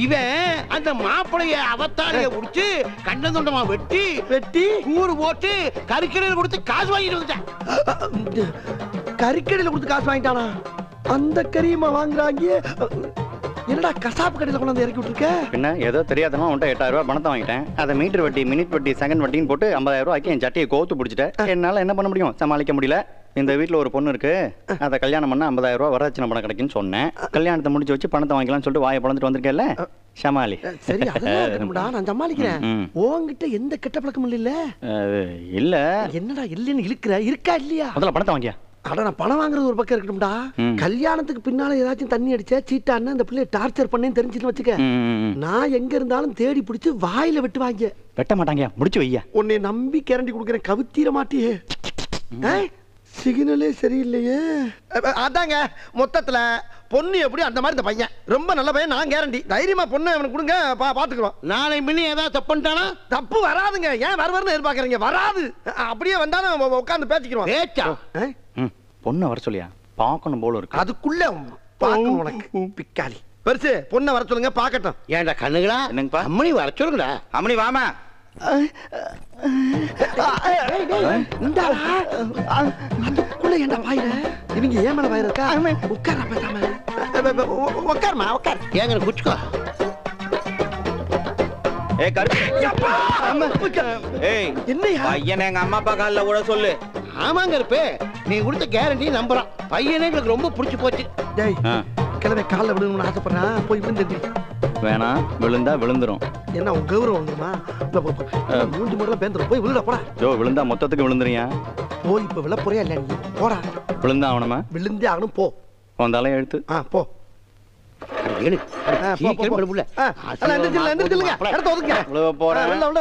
இவன் அந்த மாப்பிளைய அவத்தாரிய குடிச்சு கண்ட தொண்டமா வெட்டி வெட்டி கூறு போட்டு கறிக்கடையில் கொடுத்து காசு வாங்கிட்டு வந்துட்டான். கறிக்கடையில் கொடுத்து காசு வாங்கிட்டானா? அந்த கறியுமா வாங்குறாங்க? என்னடா கசாப்பு கடையில கொண்டு வந்து இறக்கி விட்டுருக்க? என்ன ஏதோ தெரியாதமா உன்ட்ட 8000 ரூபாய் பணத்தை வாங்கிட்டேன். அதை மீட்டர் வட்டி, மினிட் வட்டி, செகண்ட் வட்டின்னு போட்டு 50000 ரூபாய்க்கு என் சட்டையை கோத்து பிடிச்சிட்டேன். என்னால என்ன பண்ண முடியும்? சமாளிக்க முடியல. இந்த வீட்டுல ஒரு பொண்ணு இருக்கு, அதை கல்யாணம் பண்ணா 50000 ரூபாய் வரதட்சணை பணம் கிடைக்குன்னு சொன்னேன். கல்யாணத்தை முடிச்சு வச்சு பணத்தை வாங்கிக்கலாம்னு சொல்லிட்டு வாயை பழந்துட்டு வந்திருக்கேன்ல, சமாளி. சரி, அதெல்லாம் நான் சமாளிக்கிறேன். உன்கிட்ட எந்த கெட்ட பழக்கம் இல்ல? இல்ல. என்னடா இல்லன்னு இழுக்கிற? இருக்கா இல்லையா? முதல்ல பணத்தை வாங்கியா. அட, நான் பணம் வாங்குறது ஒரு பக்கம் இருக்கட்டும்டா. கல்யாணத்துக்கு பின்னால ஏதாச்சும் தண்ணி அடிச்சா சீட்டான்னு அந்த பிள்ளைய டார்ச்சர் பண்ணேன்னு தெரிஞ்சுன்னு வச்சுக்க, நான் எங்க இருந்தாலும் தேடி பிடிச்சு வாயில வெட்டு வாங்க. வெட்ட மாட்டாங்க, முடிச்சு வையா. உன்னை நம்பி கேரண்டி கொடுக்குறேன், கவுத்தீர மாட்டியே. சிக்னலே சரியில்லையே. அதாங்க மொத்தத்துல பொண்ணு எப்படி அந்த மாதிரி இந்த பையன் ரொம்ப நல்ல பையன். நான் கேரண்டி, தைரியமா பொண்ணு அவனுக்கு கொடுங்க, பாத்துக்கிறோம். நாளை மினி ஏதாவது தப்பு பண்ணிட்டானா? தப்பு வராதுங்க. ஏன் வரவர்னு எதிர்பார்க்கறீங்க? வராது. அப்படியே வந்தாலும் உட்காந்து பேசிக்கிறோம். பேச்சா? பொண்ணு வர சொல்லியா, பார்க்கணும் போல இருக்கு. அதுக்குள்ள பார்க்கணும் உனக்கு பிக்காளி. பெருசு பொண்ணை வர சொல்லுங்க, பாக்கட்டும். ஏன்டா கண்ணுங்களா? என்னங்கப்பா? அம்மனி வர சொல்லுங்கடா. அம்மனி வாமா. அதுக்குள்ள ஏன்டா பாயிர? இவங்க ஏன் மேல பாயிர இருக்கா? உட்கார பேசாம. உட்காருமா, உட்கார். ஏங்க குச்சிக்கோ. ஏய் கருப்பு. ஏய் என்னையா? பையனை எங்க அம்மா அப்பா காலில் கூட சொல்லு. ஆமாங்க இருப்பே, நீ கொடுத்த கேரண்டி நம்புறான். பையனே எங்களுக்கு ரொம்ப பிடிச்சு போச்சு. டேய், கிளம்பி காலில் விழுணும்னு ஆசைப்படுறான், போய் விழுந்து. வேணாம், விழுந்தா விழுந்துரும். என்ன உன் கௌரவம் வந்துருமா? மூஞ்சி முறையில் பேந்துரும், போய் விழுடா போடா. ஜோ, விழுந்தா மொத்தத்துக்கு விழுந்துறியா? போய் இப்ப விழ போறியா இல்லையா? நீ போடா. விழுந்தா அவனமா? விழுந்தே ஆகணும், போ. உன் தலை எழுத்து. போ.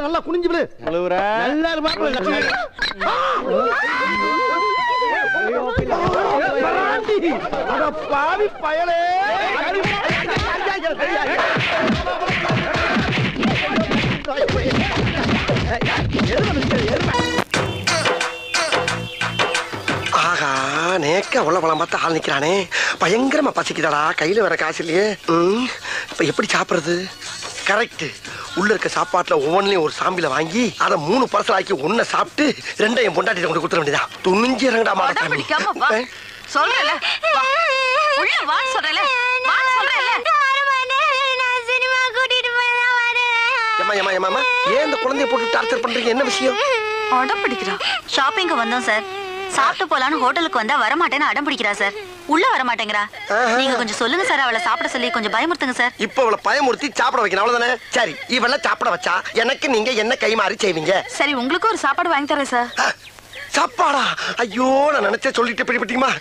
நல்லா குனிஞ்சு விழு. பாவி பயலே. ஆகா, நேக்க உள்ள பழம் பார்த்து ஆள் நிக்கிறானே. பயங்கரமா பசிக்குதாடா, கையில வேற காசு இல்லையே. இப்ப எப்படி சாப்பிடுறது? கரெக்ட். உள்ள இருக்க சாப்பாட்டுல ஒவ்வொன்றையும் ஒரு சாம்பில வாங்கி அதை 3 பார்சல் ஆக்கி ஒன்ன சாப்பிட்டு 2 என் பொண்டாட்டி கொண்டு கொடுத்துட வேண்டியதான். துணிஞ்சு இறங்கடா மாட்டா. சொல்றல உள்ள வா, சொல்றல வா, சொல்றல. ஏன் இந்த குழந்தைய போட்டு டார்ச்சர் பண்றீங்க? என்ன விஷயம்? அடம் பிடிக்கிறா. ஷாப்பிங்க்கு வந்தோம் சார். சாப்பிட்டு போலான்னு ஹோட்டலுக்கு வந்தா வர மாட்டேன்னு அடம் பிடிக்கிறா சார். உள்ள வர மாட்டேங்கிறா. நீங்க கொஞ்சம் சொல்லுங்க சார், அவளை சாப்பிட சொல்லி கொஞ்சம் பயமுறுத்துங்க சார். இப்ப அவளை பயமுறுத்தி சாப்பிட வைக்கணும், அவ்வளவுதானே? சரி, இவளை சாப்பிட வச்சா எனக்கு நீங்க என்ன கைமாறி செய்வீங்க? சரி, உங்களுக்கு ஒரு சாப்பாடு வாங்கி தரேன் சார். சாப்பாடா? ஐயோ, நான் நினைச்சே சொல்லிட்டு பிடிப்பட்டீங்களா?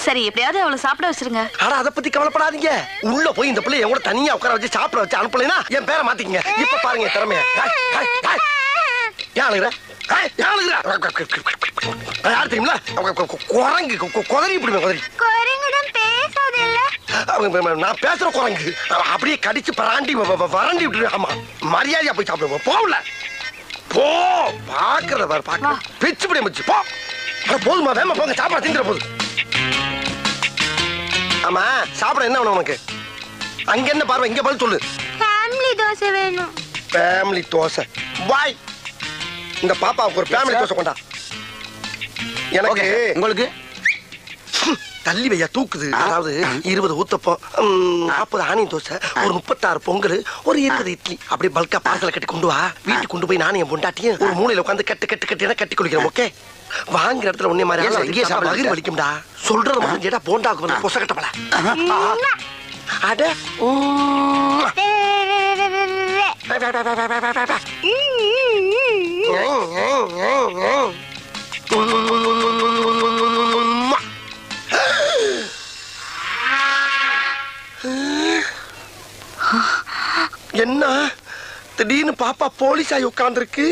சரி எப்படியாவது அவளை சாப்பிட வச்சிருங்க. ஆனா அதை பத்தி கவலைப்படாதீங்க. உள்ள போய் இந்த பிள்ளை என் கூட தனியா உட்கார வச்சு சாப்பிட வச்சு அனுப்பலைன்னா என் பேரை மாத்திக்கங்க. இப்ப பாருங்க திறமைய. யாரு தெரியுங்களா? குரங்கு குதறி இப்படி குதறி. நான் பேசுற குரங்கு அப்படியே கடிச்சு பராண்டி வறண்டி விட்டு. ஆமா, மரியாதையா போய் சாப்பிடுவோம். போகல போ, பாக்குறத பாரு, பாக்க பிச்சு பிடி முச்சு போ. போதுமா, வேமா போங்க, சாப்பிட திங்கிற போது. ஆமா, சாப்பிட என்ன வேணும் உனக்கு? அங்க என்ன பார்வை, இங்க பதில் சொல்லு. ஃபேமிலி தோசை வேணும். ஃபேமிலி தோசை வாய். இந்த பாப்பாவுக்கு ஒரு ஃபேமிலி தோசை கொண்டா. எனக்கு உங்களுக்கு தள்ளி வையா தூக்குது. அதாவது 20 ஊத்தப்பம், 40 ஆனியன் தோசை, ஒரு 36 பொங்கல், ஒரு 20 இட்லி, அப்படியே பல்கா பார்சல கட்டி கொண்டு வா. வீட்டுக்கு கொண்டு போய் நானும் என் பொண்டாட்டியும் ஒரு மூலையில உட்காந்து கட்டு கட்டு கட்டி கட்டி குளிக்கிறோம். ஓகே, வாங்குற இடத்துல உன்னை மாதிரி இங்கே சாப்பிட வயிறு வலிக்கும்டா. சொல்றது மட்டும் கேட்டா போண்டாக்கு வந்து பொச கட்டப்பல. அட என்ன திடீர்னு பாப்பா போலீஸ் ஆகி உட்கார்ந்துருக்கு?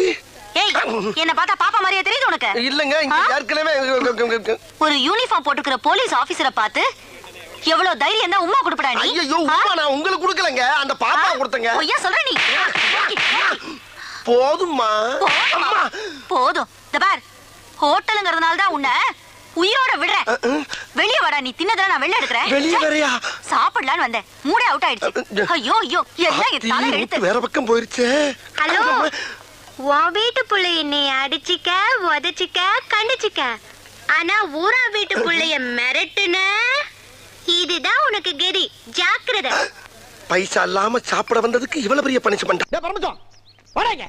என்ன பார்த்தா பாப்பா மாதிரியே தெரியுது உனக்கு? இல்லங்க, இங்க ஏற்கனவே ஒரு யூனிஃபார்ம் போட்டுக்கிற போலீஸ் ஆபீசரை பார்த்து எவ்வளவு தைரியம் தான் உம்மா கொடுப்படா நீ? ஐயோ, உம்மா நான் உங்களுக்கு கொடுக்கலங்க, அந்த பாப்பா கொடுத்தங்க. ஐயா சொல்ற நீ. போதும்மா. அம்மா போதும். இந்த பார், ஹோட்டலுங்கிறதுனால தான் உன்னை உயிரோட விடுறேன். வெளிய வாடா, நீ தின்னதெல்லாம் நான் வெளிய எடுக்கறேன். வெளிய வரையா? சாப்பிடலான்னு வந்தேன், மூடே அவுட் ஆயிடுச்சு. ஐயோ ஐயோ, எல்லாம் என் தலை எடுத்து வேற பக்கம் போயிருச்சு. ஹலோ, உன் வீட்டு புள்ளை என்னை அடிச்சிக்க, உதச்சிக்க, கண்டிச்சிக்க. ஆனா ஊரா வீட்டு புள்ளைய மிரட்டுன, இதுதான் உனக்கு கெதி. ஜாக்கிரதை. பைசா இல்லாம சாப்பிட வந்ததுக்கு இவ்வளவு பெரிய பனிஷ்மெண்ட். டேய் பரமச்சோம், வாடங்க.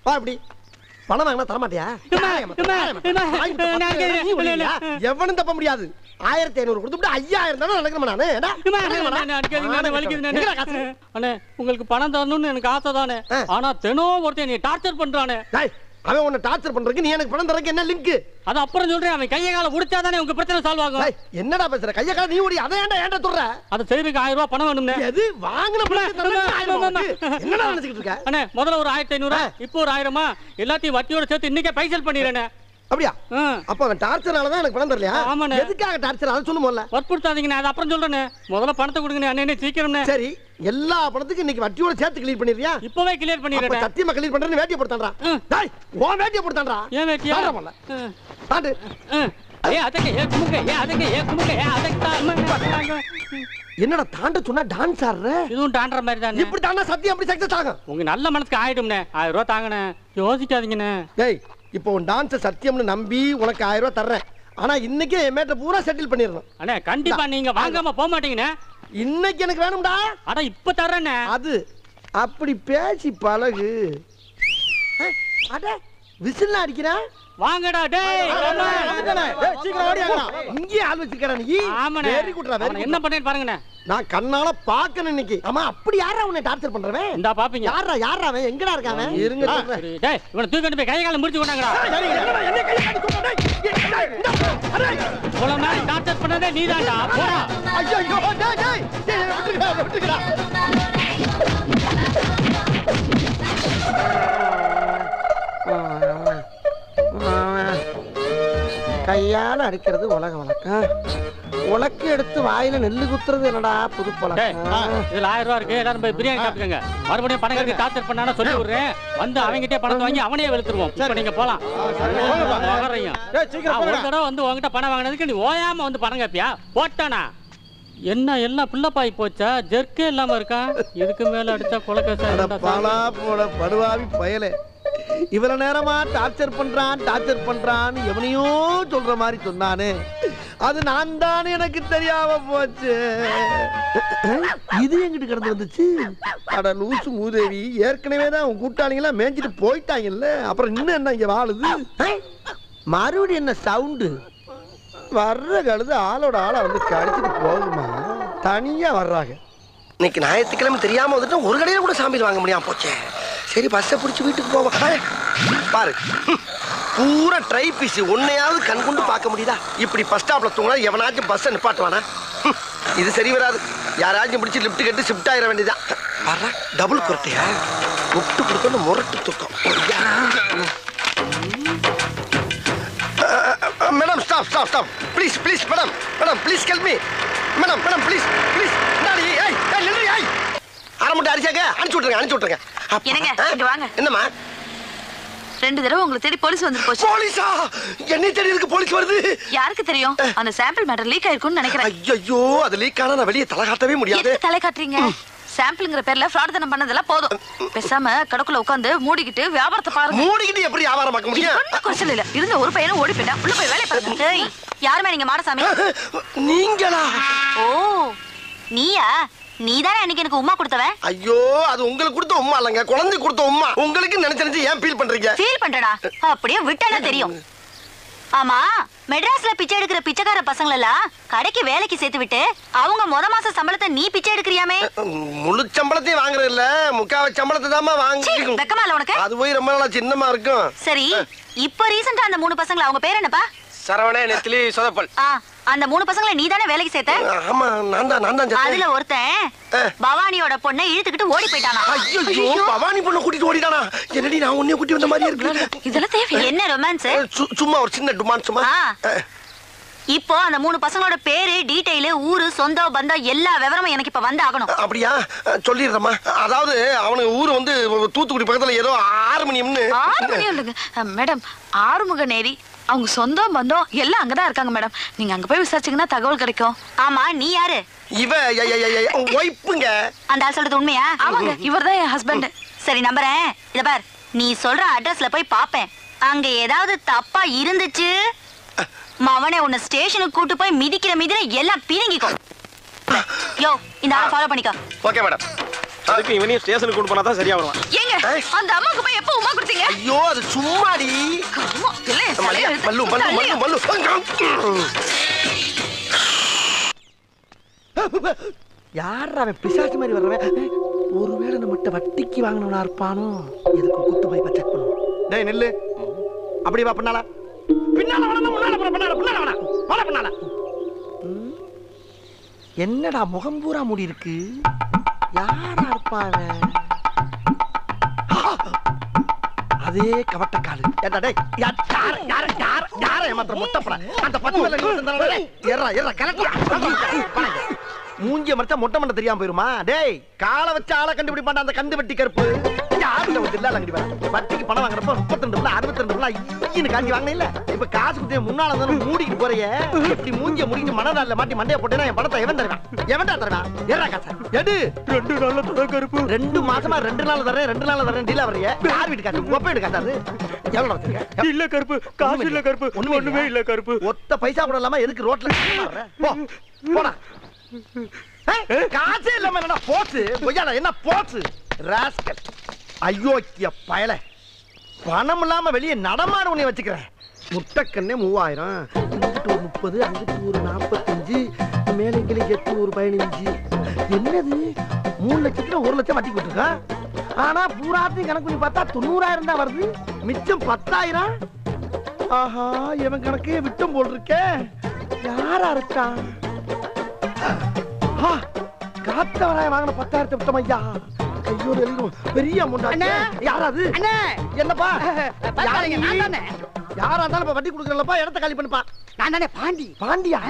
வா இப்படி. பணம் வாங்கினா தர மாட்டியா? எவனும் தப்ப முடியாது. 1500 கொடுத்துட்டு 5000 தானே நடக்கணும் நானு. உங்களுக்கு பணம் தரணும்னு எனக்கு ஆசை தானே. ஆனா தினம் ஒருத்தன் நீ டார்ச்சர் பண்றானே. அவன் உன்னை டார்ச்சர் பண்றதுக்கு நீ எனக்கு பணம் தரக்கு என்ன லிங்க்? அது அப்புறம் சொல்றேன். அவன் கையை கால உடைச்சாதானே உங்க பிரச்சனை சால்வ் ஆகும். என்னடா பேசுற? கையை கால நீ ஓடி அதை ஏன்டா சொல்ற? அது செய்யறதுக்கு 1000 ரூபாய் பணம் வேணும்னே. எது வாங்குன பணம் என்னடா நினைச்சிட்டு இருக்க? அண்ணே, முதல்ல ஒரு 1500, இப்போ ஒரு 1000, எல்லாத்தையும் வட்டியோட சேர்த்து இன்னைக்கே பைசல் பண்ணிடுறேனே. அப்படியா? அப்ப அவன் டார்ச்சர்னால தான் எனக்கு பணம் தரலையா? ஆமாண்ணே. எதுக்காக டார்ச்சர் அதை சொல்லு முதல்ல. வற்புறுத்தாதீங்கண்ணே, அது அப்புறம் சொல்றேனே. முதல்ல பணத்தை கொடுங்கண்ணே. அண்ணே சீக்கிரம்ண்ணே. சரி, எல்லா பணத்துக்கும் இன்னைக்கு வட்டியோட சேர்த்து கிளியர் பண்ணிடுறியா? இப்பவே கிளியர் பண்ணிடுறேன். சத்தியமா கிளியர் பண்றேன்னு வேட்டியை போடுறான்டா. டேய், உன் வேட்டியை போடுறான்டா. ஏன் வேட்டியா? பாட்டு. என்னடா தாண்ட சொன்னா டான்ஸ் ஆடுற? இதுவும் தாண்டற மாதிரி தான். இப்படி தாண்டா சத்தியம் அப்படி சக்சஸ் ஆகும். உங்க நல்ல மனசுக்கு ஆயிடும்னே. 1000 ரூபாய் தாங்கண்ணே, யோசிக்காதீங்கண்ணே. டேய், இப்போ உன் டான்ஸ் சத்தியம்னு நம்பி உனக்கு 1000 ரூபாய் தர்றேன். ஆனா இன்னைக்கு என் மேட்டர் பூரா செட்டில் பண்ணிடணும். அண்ணே கண்டிப்பா நீங்க வாங்காம போக மாட்டீங்கண்ணே. இன்னைக்கு எனக்கு வேணும்டா. அட இப்ப தர்றேண்ணே. அது அப்படி பேசி பழகு. அட விசில் அடிக்கிறேன். வாங்கடா டேய். சீக்கிரம் ஓடியாங்கடா. இங்கே ஆள் வச்சிருக்கடா நீ. ஆமாண்ணே. வெரி குட்ரா. என்ன பண்ணேன்னு பாருங்கண்ணே. நான் கண்ணால பாக்கணும் இன்னைக்கு. ஆமா, அப்படி யாரா உன்னை டார்ச்சர் பண்றவே? இந்தா பாப்பீங்க. யாரா அவன்? எங்கடா இருக்கான்? இருங்க சொல்றேன். டேய், இவனை தூக்கிட்டு போய் கை கால முடிச்சு கொண்டாங்கடா. என்ன கை கால கொண்டா? டேய், போல மாதிரி டார்ச்சர் பண்ணதே நீதான்டா. போடா. ஐயோ டேய் விட்டுடா. கையால அடிக்கிறது உலக வழக்கம். உலக்கு எடுத்து வாயில நெல்லு குத்துறது என்னடா புது பழக்கம். இதுல 1000 ரூபாய் இருக்கு, எல்லாரும் போய் பிரியாணி சாப்பிட்டுக்கங்க. மறுபடியும் பணம் கட்டி டார்ச்சர் பண்ணானே சொல்லி விடுறேன். வந்து அவங்ககிட்டே பணத்தை வாங்கி அவனே வெளுத்துருவோம். இப்ப நீங்க போலாம். ஒரு தடவை வந்து உங்ககிட்ட பணம் வாங்கினதுக்கு நீ ஓயாம வந்து பணம் கேப்பியா? போட்டானா என்ன எல்லாம் பிள்ளைப்பாய் போச்சா? ஜெர்க்கே இல்லாம இருக்கா? இதுக்கு மேல அடிச்சா கொலைக்கேஸ். பாலா போட படுவாவி பயலே. இவ்வளவு நேரமா டார்ச்சர் பண்றான் எவனையோ சொல்ற மாதிரி சொன்னானே, அது நான் தானே எனக்கு தெரியாம போச்சு. இது எங்கிட்டு கிடந்து வந்துச்சு? அட லூசு மூதேவி, ஏற்கனவே தான் உன் கூட்டாளிங்களா மேய்ஞ்சிட்டு போயிட்டாங்கல்ல, அப்புறம் இன்னும் என்ன இங்க வாழுது? மறுபடியும் என்ன சவுண்டு? வர்ற கழுது ஆளோட ஆளா வந்து கடிச்சிட்டு போகுமா? தனியா வர்றாங்க. இன்னைக்கு ஞாயிற்றுக்கிழமை தெரியாம வந்துட்டு ஒரு கடையில கூட சாம்பிள் வாங்க முடியாம போச்சே. சரி, பஸ்ஸை பிடிச்சி வீட்டுக்கு போவோம். பாரு, பூரா ட்ரை பீஸ் ஒன்னையாவது கண் கொண்டு பார்க்க முடியுதா? இப்படி பஸ் ஸ்டாப்ல தூங்கினா எவனாச்சும் பஸ் நிப்பாட்டுவானா? இது சரி வராது. யாராச்சும் பிடிச்சி லிப்ட் கட்டி ஷிஃப்ட் ஆயிட வேண்டியதான். வர்ற டபுள் குரட்டையா முட்டு கொடுக்கணும் முரட்டு தூக்கம். Madam stop stop stop please please madam madam please help me madam madam please please. அரை மட்டும் அடிச்சாங்க அனுப்பிச்சு விட்டுருங்க. என்னங்க இங்க வாங்க. என்னம்மா? 2 தடவை உங்களை தேடி போலீஸ் வந்து போச்சு. போலீஸா? என்ன தெரியறதுக்கு போலீஸ் வருது? யாருக்கு தெரியும்? அந்த சாம்பிள் மேட்டர் லீக் ஆயிருக்கும்னு நினைக்கிறேன். ஐயோ அது லீக் ஆனா நான் வெளியே தலை காட்டவே முடியாது. எதுக்கு தலை காட்டுறீங்க? சாம்பிள்ங்கற பேர்ல ஃப்ராட் தனம் பண்ணதெல்லாம் போதும். பேசாம கடக்குள்ள உட்கார்ந்து மூடிக்கிட்டு வியாபாரத்தை பாருங்க. மூடிக்கிட்டு எப்படி வியாபாரம் பார்க்க முடியும்? ஒண்ணும் குறைச்சல் இல்ல. இருந்த ஒரு பையனும் ஓடி போயிட்டான். உள்ள போய் வேலைய பாருங்க. ஏய் யாருமே நீங்க மாடசாமி? நீங்களா? ஓ நீயா? நீதானே அன்னைக்கு எனக்கு உம்மா கொடுத்தவன். ஐயோ அது உங்களுக்கு கொடுத்த உம்மா இல்லங்க, குழந்தை கொடுத்த உம்மா. உங்களுக்கு நினைச்சு ஏன் ஃபீல் பண்றீங்க? ஃபீல் பண்றடா? அப்படியே விட்டா தெரியும். ஆமா மெட்ராஸ்ல பிச்சை எடுக்கிற பிச்சைக்கார பசங்கள எல்லாம் கடைக்கு வேலைக்கு சேர்த்து விட்டு அவங்க முத மாச சம்பளத்தை நீ பிச்சை எடுக்கிறியாமே? முழு சம்பளத்தையும் வாங்குறது இல்ல, முக்காவ சம்பளத்தை தான் வாங்க. வெக்கமா இல்ல உனக்கு? அது போய் ரொம்ப நாளா சின்னமா இருக்கும். சரி இப்போ ரீசன்ட்டா அந்த 3 பசங்கள அவங்க பேர் என்னப்பா? சரவணே, நெத்திலி, சொதப்பல். அந்த 3 பசங்களை நீ தானே வேலைக்கு சேர்த்த? ஆமா நான் தான். அதுல ஒருத்தன் பவானியோட பொண்ணை இழுத்துக்கிட்டு ஓடி போயிட்டானா? ஐயோ பவானி பொண்ணை கூட்டிட்டு ஓடிட்டானா? என்னடி நான் உன்னைய கூட்டி வந்த மாதிரியே இருக்கு. இதெல்லாம் தேவை? என்ன ரொமான்ஸ்? சும்மா ஒரு சின்ன ரொமான்ஸ் சும்மா. இப்போ அந்த 3 பசங்களோட பேரு, டீடைல், ஊரு, சொந்தம், பந்தம் எல்லா விவரமும் எனக்கு இப்ப வந்து ஆகணும். அப்படியா? சொல்லிடுறேம்மா. அதாவது அவனுக்கு ஊரு வந்து தூத்துக்குடி பக்கத்துல ஏதோ ஆறுமணியம்னு. ஆறுமணியம் இல்லைங்க மேடம், ஆறுமுகநேரி. அவங்க சொந்தம் பந்தம் எல்லாம் அங்கதான் இருக்காங்க மேடம். நீங்க அங்க போய் விசாரிச்சீங்கன்னா தகவல் கிடைக்கும். ஆமா நீ யாரு? இவ ஒய்ஃபுங்க. அந்த ஆள் சொல்றது உண்மையா? ஆமாங்க, இவர்தான் என் ஹஸ்பண்ட். சரி நம்புறேன். இத பார், நீ சொல்ற அட்ரஸ்ல போய் பாப்பேன். அங்க ஏதாவது தப்பா இருந்துச்சு மவனே உன்னை ஸ்டேஷனுக்கு கூட்டு போய் மிதிக்கிற எல்லாம் பிரிங்கிக்கோ. யோ இந்த ஆளை ஃபாலோ பண்ணிக்கோ. Okay madam. அதுக்கு இவனையும் ஸ்டேஷனுக்கு கூட்டு போனா தான் சரியா வருவான். ஏங்க அந்த அம்மாக்கு போய் எப்போ உமா கொடுத்தீங்க? ஐயோ அது சும்மாடி. மல்லு யார் அவன் பிசாசு மாதிரி வர்றவன்? ஒருவேளை நம்மகிட்ட வட்டிக்கு வாங்கினவனா இருப்பானோ? எதுக்கு கூட்டு போய் செக் பண்ணுவோம். டேய் நெல்லு அப்படி வா. பின்னால என்னடா முகம் பூரா மூடி இருக்கு? யாரா இருப்பான்? அதே கவட்டக்காலு. மூஞ்சிய மறைச்சா மொட்டை மண்டை தெரியாம போயிருமா? டேய் காலை வச்சு ஆளை கண்டுபிடிப்பாண்டா அந்த கண்டு வெட்டி கருப்பு. வட்டிக்கு பணம் வாங்குறப்ப 32 62 காஞ்சி வாங்கின இல்ல. இப்ப காசு குத்திய முன்னால மூடிட்டு போறிய. இப்படி மூஞ்சிய முடிஞ்சு மனதால மாட்டி மண்டைய போட்டேன்னா என் பணத்தை எவன் தருவான்? எவன்டா தருவான்? ஏறா காசா எடு. 2 நாள்ல தர கருப்பு. 2 மாசமா 2 நாள் தரேன் 2 நாள் தரேன் டீலா வரைய. யார் வீட்டு காசு? ஒப்ப வீட்டு காசு. எவ்வளவு வச்சிருக்க? இல்ல கருப்பு, காசு இல்ல கருப்பு. ஒண்ணுமே இல்ல கருப்பு. ஒத்த பைசா கூட இல்லாம எதுக்கு ரோட்ல போ போடா. காசே இல்லாம என்ன போச்சு? பொய்யால என்ன போச்சு? ராஸ்கல் ஐயோக்கிய பயல. பணம் இல்லாம வெளியே நடமாட உன்னை வச்சுக்கிறேன். முட்டைக்கண்ணே 3000, இங்கிட்டு ஒரு 30, அங்கிட்டு ஒரு 45, மேலே கிளி 8 ஒரு 15. என்னது 3 லட்சத்துல 1 லட்சம் வட்டி கொடுத்துருக்கா? ஆனா பூராத்தையும் கணக்கு பண்ணி பார்த்தா 90,000 தான் வருது. மிச்சம் 10,000. ஆஹா இவன் கணக்கே விட்டம் போல் இருக்கே. யாரா இருக்கா? காத்தவராய வாங்கின 10,000 விட்டம் ஐயா. ஐயோ பெரிய அமௌண்ட். யாராது? என்னப்பா யாரா இருந்தாலும் வட்டி கொடுக்கறப்பா இடத்த காலி பண்ணுப்பா. நான் தானே பாண்டி. பாண்டியா?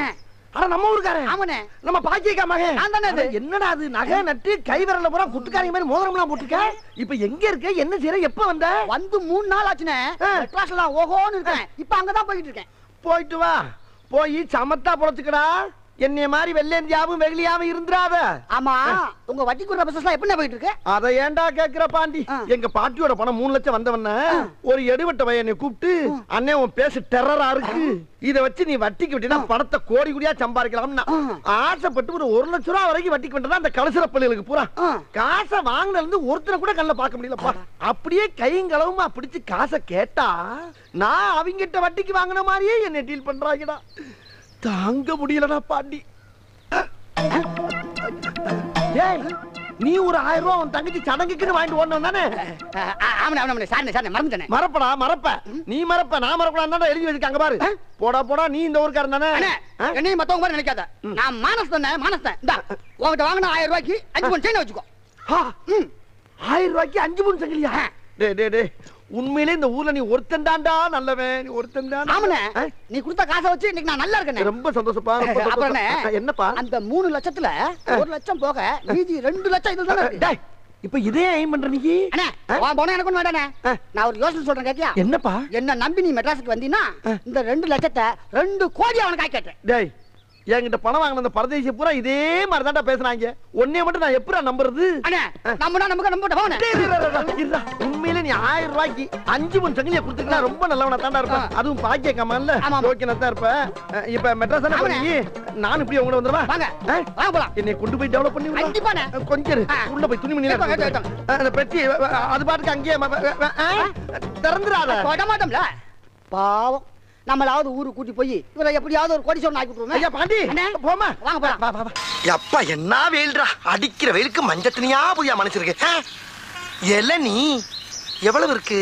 ஆனா நம்ம ஊருக்காரன். ஆமாண்ணே. நம்ம பாக்கியக்கா மகன். நான் தானே. என்னடா அது நகை நட்டு கை விரல்ல பூரா குட்டுக்காரங்க மாதிரி மோதிரம்லாம் போட்டுருக்க. இப்ப எங்க இருக்க? என்ன செய்யற? எப்ப வந்த? வந்து 3 நாள் ஆச்சுனே. மெட்ராஸ்ல ஓஹோன்னு இருக்கேன். இப்ப அங்கதான் போயிட்டு இருக்கேன். போயிட்டு வா. போய் சமத்தா பொழைச்சுக்கடா. என்னைய மாதிரி வெள்ளேந்தியாவும் வெகுளியாவும் இருந்துராத. ஆமா உங்க வட்டி குடுற பிசினஸ் எப்படி போயிட்டு இருக்கு? அத ஏன்டா கேக்குற பாண்டி? எங்க பாட்டியோட பணம் 3 லட்சம் வந்தவன ஒரு எடுவட்ட பையனை கூப்பிட்டு அண்ணே உன் பேசு டெரரா இருக்கு, இத வச்சு நீ வட்டிக்கு விட்டினா பணத்தை கோடி கோடியா சம்பாதிக்கலாம்னா ஆசைப்பட்டு ஒரு 1 லட்சம் ரூபாய் வரைக்கும் வட்டிக்கு விட்டா அந்த கலசர பள்ளிகளுக்கு பூரா காசை வாங்கினதுல இருந்து ஒருத்தனை கூட கண்ணில் பார்க்க முடியலப்பா. அப்படியே கைங்களவுமா பிடிச்சு காசை கேட்டா நான் அவங்கிட்ட வட்டிக்கு வாங்கின மாதிரியே என்ன டீல் பண்றாங்கடா. தாங்க முடியலடா பாண்டி. நீ ஒரு 1000 ரூபாய் உன் தங்கச்சி சடங்குக்குன்னு வாங்கிட்டு ஓடணும் தானே? ஆமாண்ணே சார் மறந்துட்டேனே. மறப்படா மறப்ப. நீ மறப்ப நான் மறக்கூடாது எழுதி வச்சிருக்காங்க பாரு. போடா போடா நீ இந்த ஊருக்காரன் தானே? என்னையும் மத்தவங்க மாதிரி நினைக்காத. நான் மானஸ் தானே மானஸ். இந்தா உன்கிட்ட வாங்கின 1000 ரூபாய்க்கு 5 பவுன் செயின் வச்சுக்கோ. 1000 ரூபாய்க்கு 5 பவுன் சங்கிலியா? டே உண்மையிலே இந்த ஊர்ல நீ ஒருத்தன் தான்டா நல்லவன். நீ ஒருத்தன் தான். ஆமாண்ணே நீ கொடுத்த காசை வச்சு இன்னைக்கு நான் நல்லா இருக்கேன். ரொம்ப சந்தோஷப்பா. என்னப்பா அந்த 3 லட்சத்துல 1 லட்சம் போக மீதி 2 லட்சம் இதுல தானே இருக்கு. இப்ப இதே ஐம் பண்ற நீ? அண்ணே வா போனா எனக்கு ஒண்ணு வேண்டானே. நான் ஒரு யோசனை சொல்றேன் கேட்டியா? என்னப்பா? என்ன நம்பி நீ மெட்ராஸுக்கு வந்தீனா இந்த 2 லட்சத்தை 2 கோடி அவனுக்கு ஆக்கிட்டேன். டேய் என்கிட்ட பணம் வாங்கின அந்த பரதேசி பூரா இதே மாதிரி தான்டா பேசுறாங்க. ஒன்னே மட்டும் நான் எப்படா நம்புறது? அண்ணே நம்புனா நமக்கு நம்ப போனே. உண்மையிலே நீ 1000 ரூபாய்க்கு 5 பவுன் சங்கிலியை கொடுத்துட்டா ரொம்ப நல்லவனா தான்டா இருப்பேன். அதுவும் பாக்கிய கமான்ல ஓகேனா தான் இருப்ப. இப்ப மெட்ராஸ் தானே போறீங்க? நான் இப்படி உங்க வந்துறவா? வாங்க வாங்க போலாம். என்னை கொண்டு போய் டெவலப் பண்ணி விடு. கண்டிப்பானே. கொஞ்சம் உள்ள போய் துணிமணி அந்த பெட்டி அது பாட்டுக்கு அங்கேயே திறந்துறாத. போட மாட்டோம்ல பாவம். நம்மளாவது ஊருக்கு கூட்டி போய் இவரை எப்படியாவது ஒரு கோடீஸ்வரன் ஆக்கி விட்டுருவோம். ஐயா பாண்டி போமா வாங்க போலாம். அப்பா என்ன வெயில்டா. அடிக்கிற வெயிலுக்கு மஞ்சள் தனியா புரியா மனுஷருக்கு. இளநீ எவ்வளவு இருக்கு?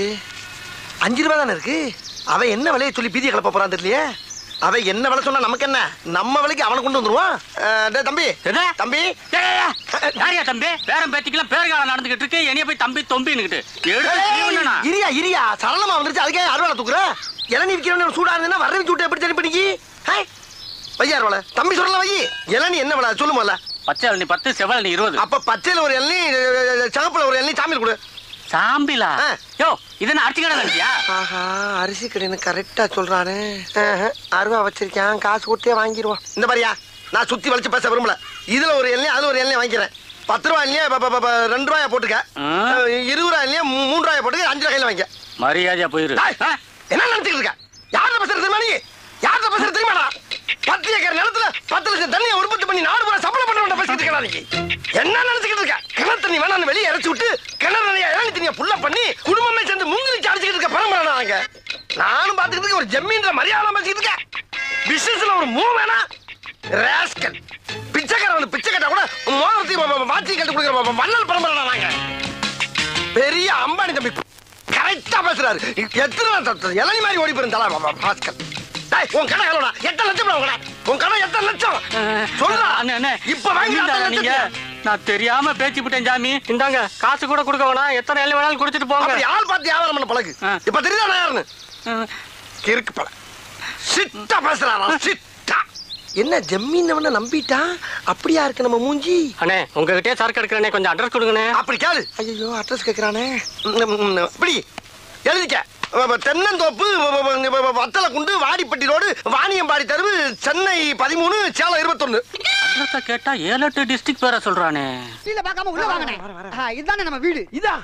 5 ரூபாய் தானே இருக்கு. அவ என்ன விலையை சொல்லி பீதியை கிளப்ப போறான் தெரியலையே. அவ என்ன விலை சொன்னா நமக்கு என்ன? நம்ம விலைக்கு அவனை கொண்டு வந்துருவான். தம்பி தம்பி யாரியா தம்பி? பேரம் பேத்திக்கெல்லாம் பேர்காலம் நடந்துகிட்டு இருக்கு. என்னைய போய் தம்பி தொம்பின்னுகிட்டு இரியா சரளமா வந்துருச்சு. அதுக்கே அறுவாலை தூக்குற. இளநீ விற்கிறவன சூடா இருந்தா வரவி சூட்டை எப்படி சரி பண்ணிக்கி? வையார் வலை தம்பி சொல்லல வை. இளநீ என்ன விலை சொல்லுமோல? பச்சை இளநீ 10 செவல் நீ 20. அப்ப பச்சையில ஒரு இளநீ சிவப்புல ஒரு இளநீ சாமியில் கொடு. சாம்பிலா? யோ இது என்ன அரிசி கடை நினைச்சியா? ஆஹா அரிசி கடைன்னு கரெக்டா சொல்றானே. அருவா வச்சிருக்கேன் காசு கொடுத்தே வாங்கிடுவான். இந்த மாதிரியா நான் சுத்தி வளைச்சு பேச விரும்பல. இதுல ஒரு எண்ணெய் அதுல ஒரு எண்ணெய் வாங்கிக்கிறேன். 10 ரூபாய் இல்லையா 2 ரூபாயா போட்டுக்க. 20 ரூபாய் இல்லையா 3 ரூபாயா போட்டுக்க. 5 ரூபாய் கையில வாங்கிக்க. மரியாதையா போயிரு. என்ன நினைச்சுட்டு இருக்க? யார்கிட்ட பேசுறது தெரியுமா நீ? யார்கிட்ட பேசுறது தெரியுமாடா? 10 ஏக்கர் நிலத்துல 10 லட்சம் தண்ணியை உற்பத்தி பண்ணி 4 ரூபாய் சப்ளை பண்ண பேசிட்டு இருக்கா நீ? என்ன நினைச்சுக்கிட்டு இருக்க? கிணறு தண்ணி வேணான்னு வெளியே இறச்சி விட்டு கிணறு நிறைய இளநீ தண்ணியை புள்ள பண்ணி குடும்பமே சேர்ந்து முங்கிலிச்சு அடிச்சுக்கிட்டு இருக்க பரம்பரை நாங்க. நானும் பாத்துக்கிட்டு ஒரு ஜம்மீன்ற மரியாதை பேசிக்கிட்டு இருக்கேன். பிசினஸ்ல ஒரு மூவ் வேணா ராஸ்கல். பிச்சைக்காரன் பிச்சை கட்டா கூட மோதிரத்தையும் வாட்சி கட்டு கொடுக்குற வள்ளல் பரம்பரை நாங்க. பெரிய அம்பானி தம்பி கரெக்டா பேசுறாரு. எத்தனை இளநீ மாதிரி ஓடி போயிருந்தா பாஸ்கர். உன் கடை எவ்வளோடா? 8 லட்சம். உன் கடை 8 லட்சம் சொல்றா. இப்ப வாங்க. நான் தெரியாம பேச்சு விட்டேன் சாமி. இந்தாங்க காசு கூட கொடுக்க வேணாம். எத்தனை எல்லாம் வேணாலும் குடிச்சிட்டு போங்க. யார் பார்த்து வியாபாரம் பண்ண பழகு. இப்ப தெரியுதா நான் யாருன்னு? கிறுக்கு பழ சிட்டா பேசுறாரா சிட்டா. என்ன ஜம்மீன் நம்பிட்டா? அப்படியா இருக்கு நம்ம மூஞ்சி? அண்ணே உங்ககிட்டே சரக்கு எடுக்கிறேனே கொஞ்சம் அட்ரஸ் கொடுங்கண்ணே. அப்படி கேளு. ஐயோ அட்ரஸ் கேட்கிறானே. இப்படி எழுதிக்க. தென்னந்தோப்பு வத்தலை குண்டு வாடிப்பட்டி ரோடு வாணியம்பாடி தெருவு சென்னை 13 சேலம் 21. அட்ரஸ் கேட்டா 7-8 டிஸ்ட்ரிக்ட் பேரை சொல்றானே. இல்ல பார்க்காம உள்ள வாங்கனே. இதுதானே நம்ம வீடு. இதா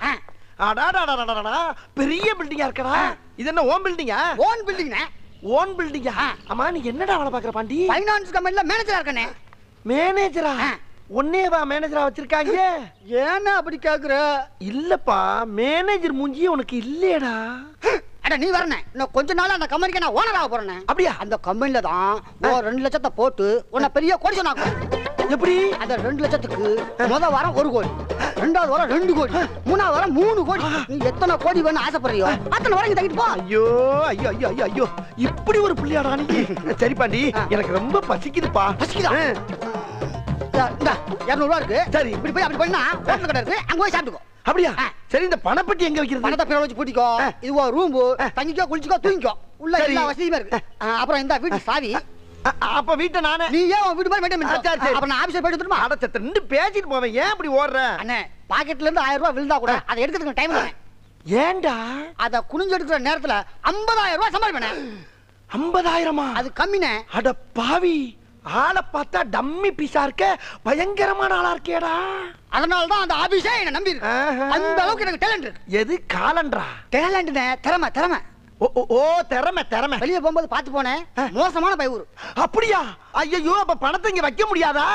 அடாடாடாடாடா பெரிய பில்டிங்கா இருக்கடா. இது என்ன ஓன் பில்டிங்கா? ஓன் பில்டிங்னே. ஓன் பில்டிங்கா? அம்மா நீ என்னடா வேலை பாக்குற பாண்டி? ஃபைனான்ஸ் கம்பெனில மேனேஜரா இருக்கனே. மேனேஜரா? ஒன்னேவா மேனேஜரா வச்சிருக்காங்க? ஏன்னா அப்படி கேக்குற? இல்லப்பா மேனேஜர் மூஞ்சி உனக்கு இல்லையடா. அட நீ வரனே. இன்னும் கொஞ்ச நாள் அந்த கம்பெனிக்கு நான் ஓனர் ஆக போறேன். அப்படியா? அந்த கம்பெனில தான் 2 லட்சத்தை போட்டு உன்னை பெரிய கோடீஸ்வரன் ஆக்குறேன். எப்படி? அந்த 2 லட்சத்துக்கு முத வாரம் 1 கோடி, 2வது வாரம் 2 கோடி, 3வது வாரம் 3 கோடி. நீ எத்தனை கோடி வேணும் ஆசைப்படுறியோ அத்தனை வரைக்கும் தங்கிட்டு போ. ஐயோ ஐயோ ஐயோ ஐயோ ஐயோ இப்படி ஒரு புள்ளியாடா நீ. சரி பாண்டி எனக்கு ரொம்ப பசிக்குதுப்பா. பசிக்குதா? 200 ரூபா இருக்கு. சரி இப்படி போய் அப்படி பண்ணா ஹோட்டல் கடை இருக்கு. அங்க போய் சாப்பிட்டுக்கோ. அப்படியா? சரி இந்த பணப்பட்டி எங்க வைக்கிறது? பணத்தை பிற வச்சு பூட்டிக்கோ. இது ஒரு ரூம். தங்கிக்கோ குளிச்சுக்கோ தூங்கிக்கோ. உள்ள எல்லா வசதியுமே இருக்கு. அப்புறம் இந்த வீட்டு சாவி. அப்ப வீட்டை நானே. நீ ஏன் வீட்டு மாதிரி மெயின்டைன் பண்ணு. அப்ப நான் ஆபீஸ்ல போயிட்டு வந்துருமா? அட சத்த நின்னு பேசிட்டு போவேன். ஏன் இப்படி ஓடுற? அண்ணே பாக்கெட்ல இருந்து 1000 ரூபாய் விழுந்தா கூட அதை எடுக்கிறதுக்கு டைம் இல்ல. ஏன்டா? அத குனிஞ்சு எடுக்கிற நேரத்துல 50000 ரூபாய் சம்பாதிப்பேனே. 50000? அது கம்மினே. அட பாவி ஆளை பார்த்தா டம்மி பீஸா இருக்க. பயங்கரமான ஆளா இருக்கேடா. அதனால தான் அந்த ஆபீஸே என்ன நம்பி இருக்கு. அந்த அளவுக்கு எனக்கு டேலண்ட் இருக்கு. எது காலண்டரா? டேலண்ட்னே திறமை திறமை. ஓ திறமை திறமை. வெளியே போகும்போது பார்த்து போனேன். மோசமான பையூர். அப்படியா? ஐயோ அப்ப பணத்தை இங்க வைக்க முடியாதா?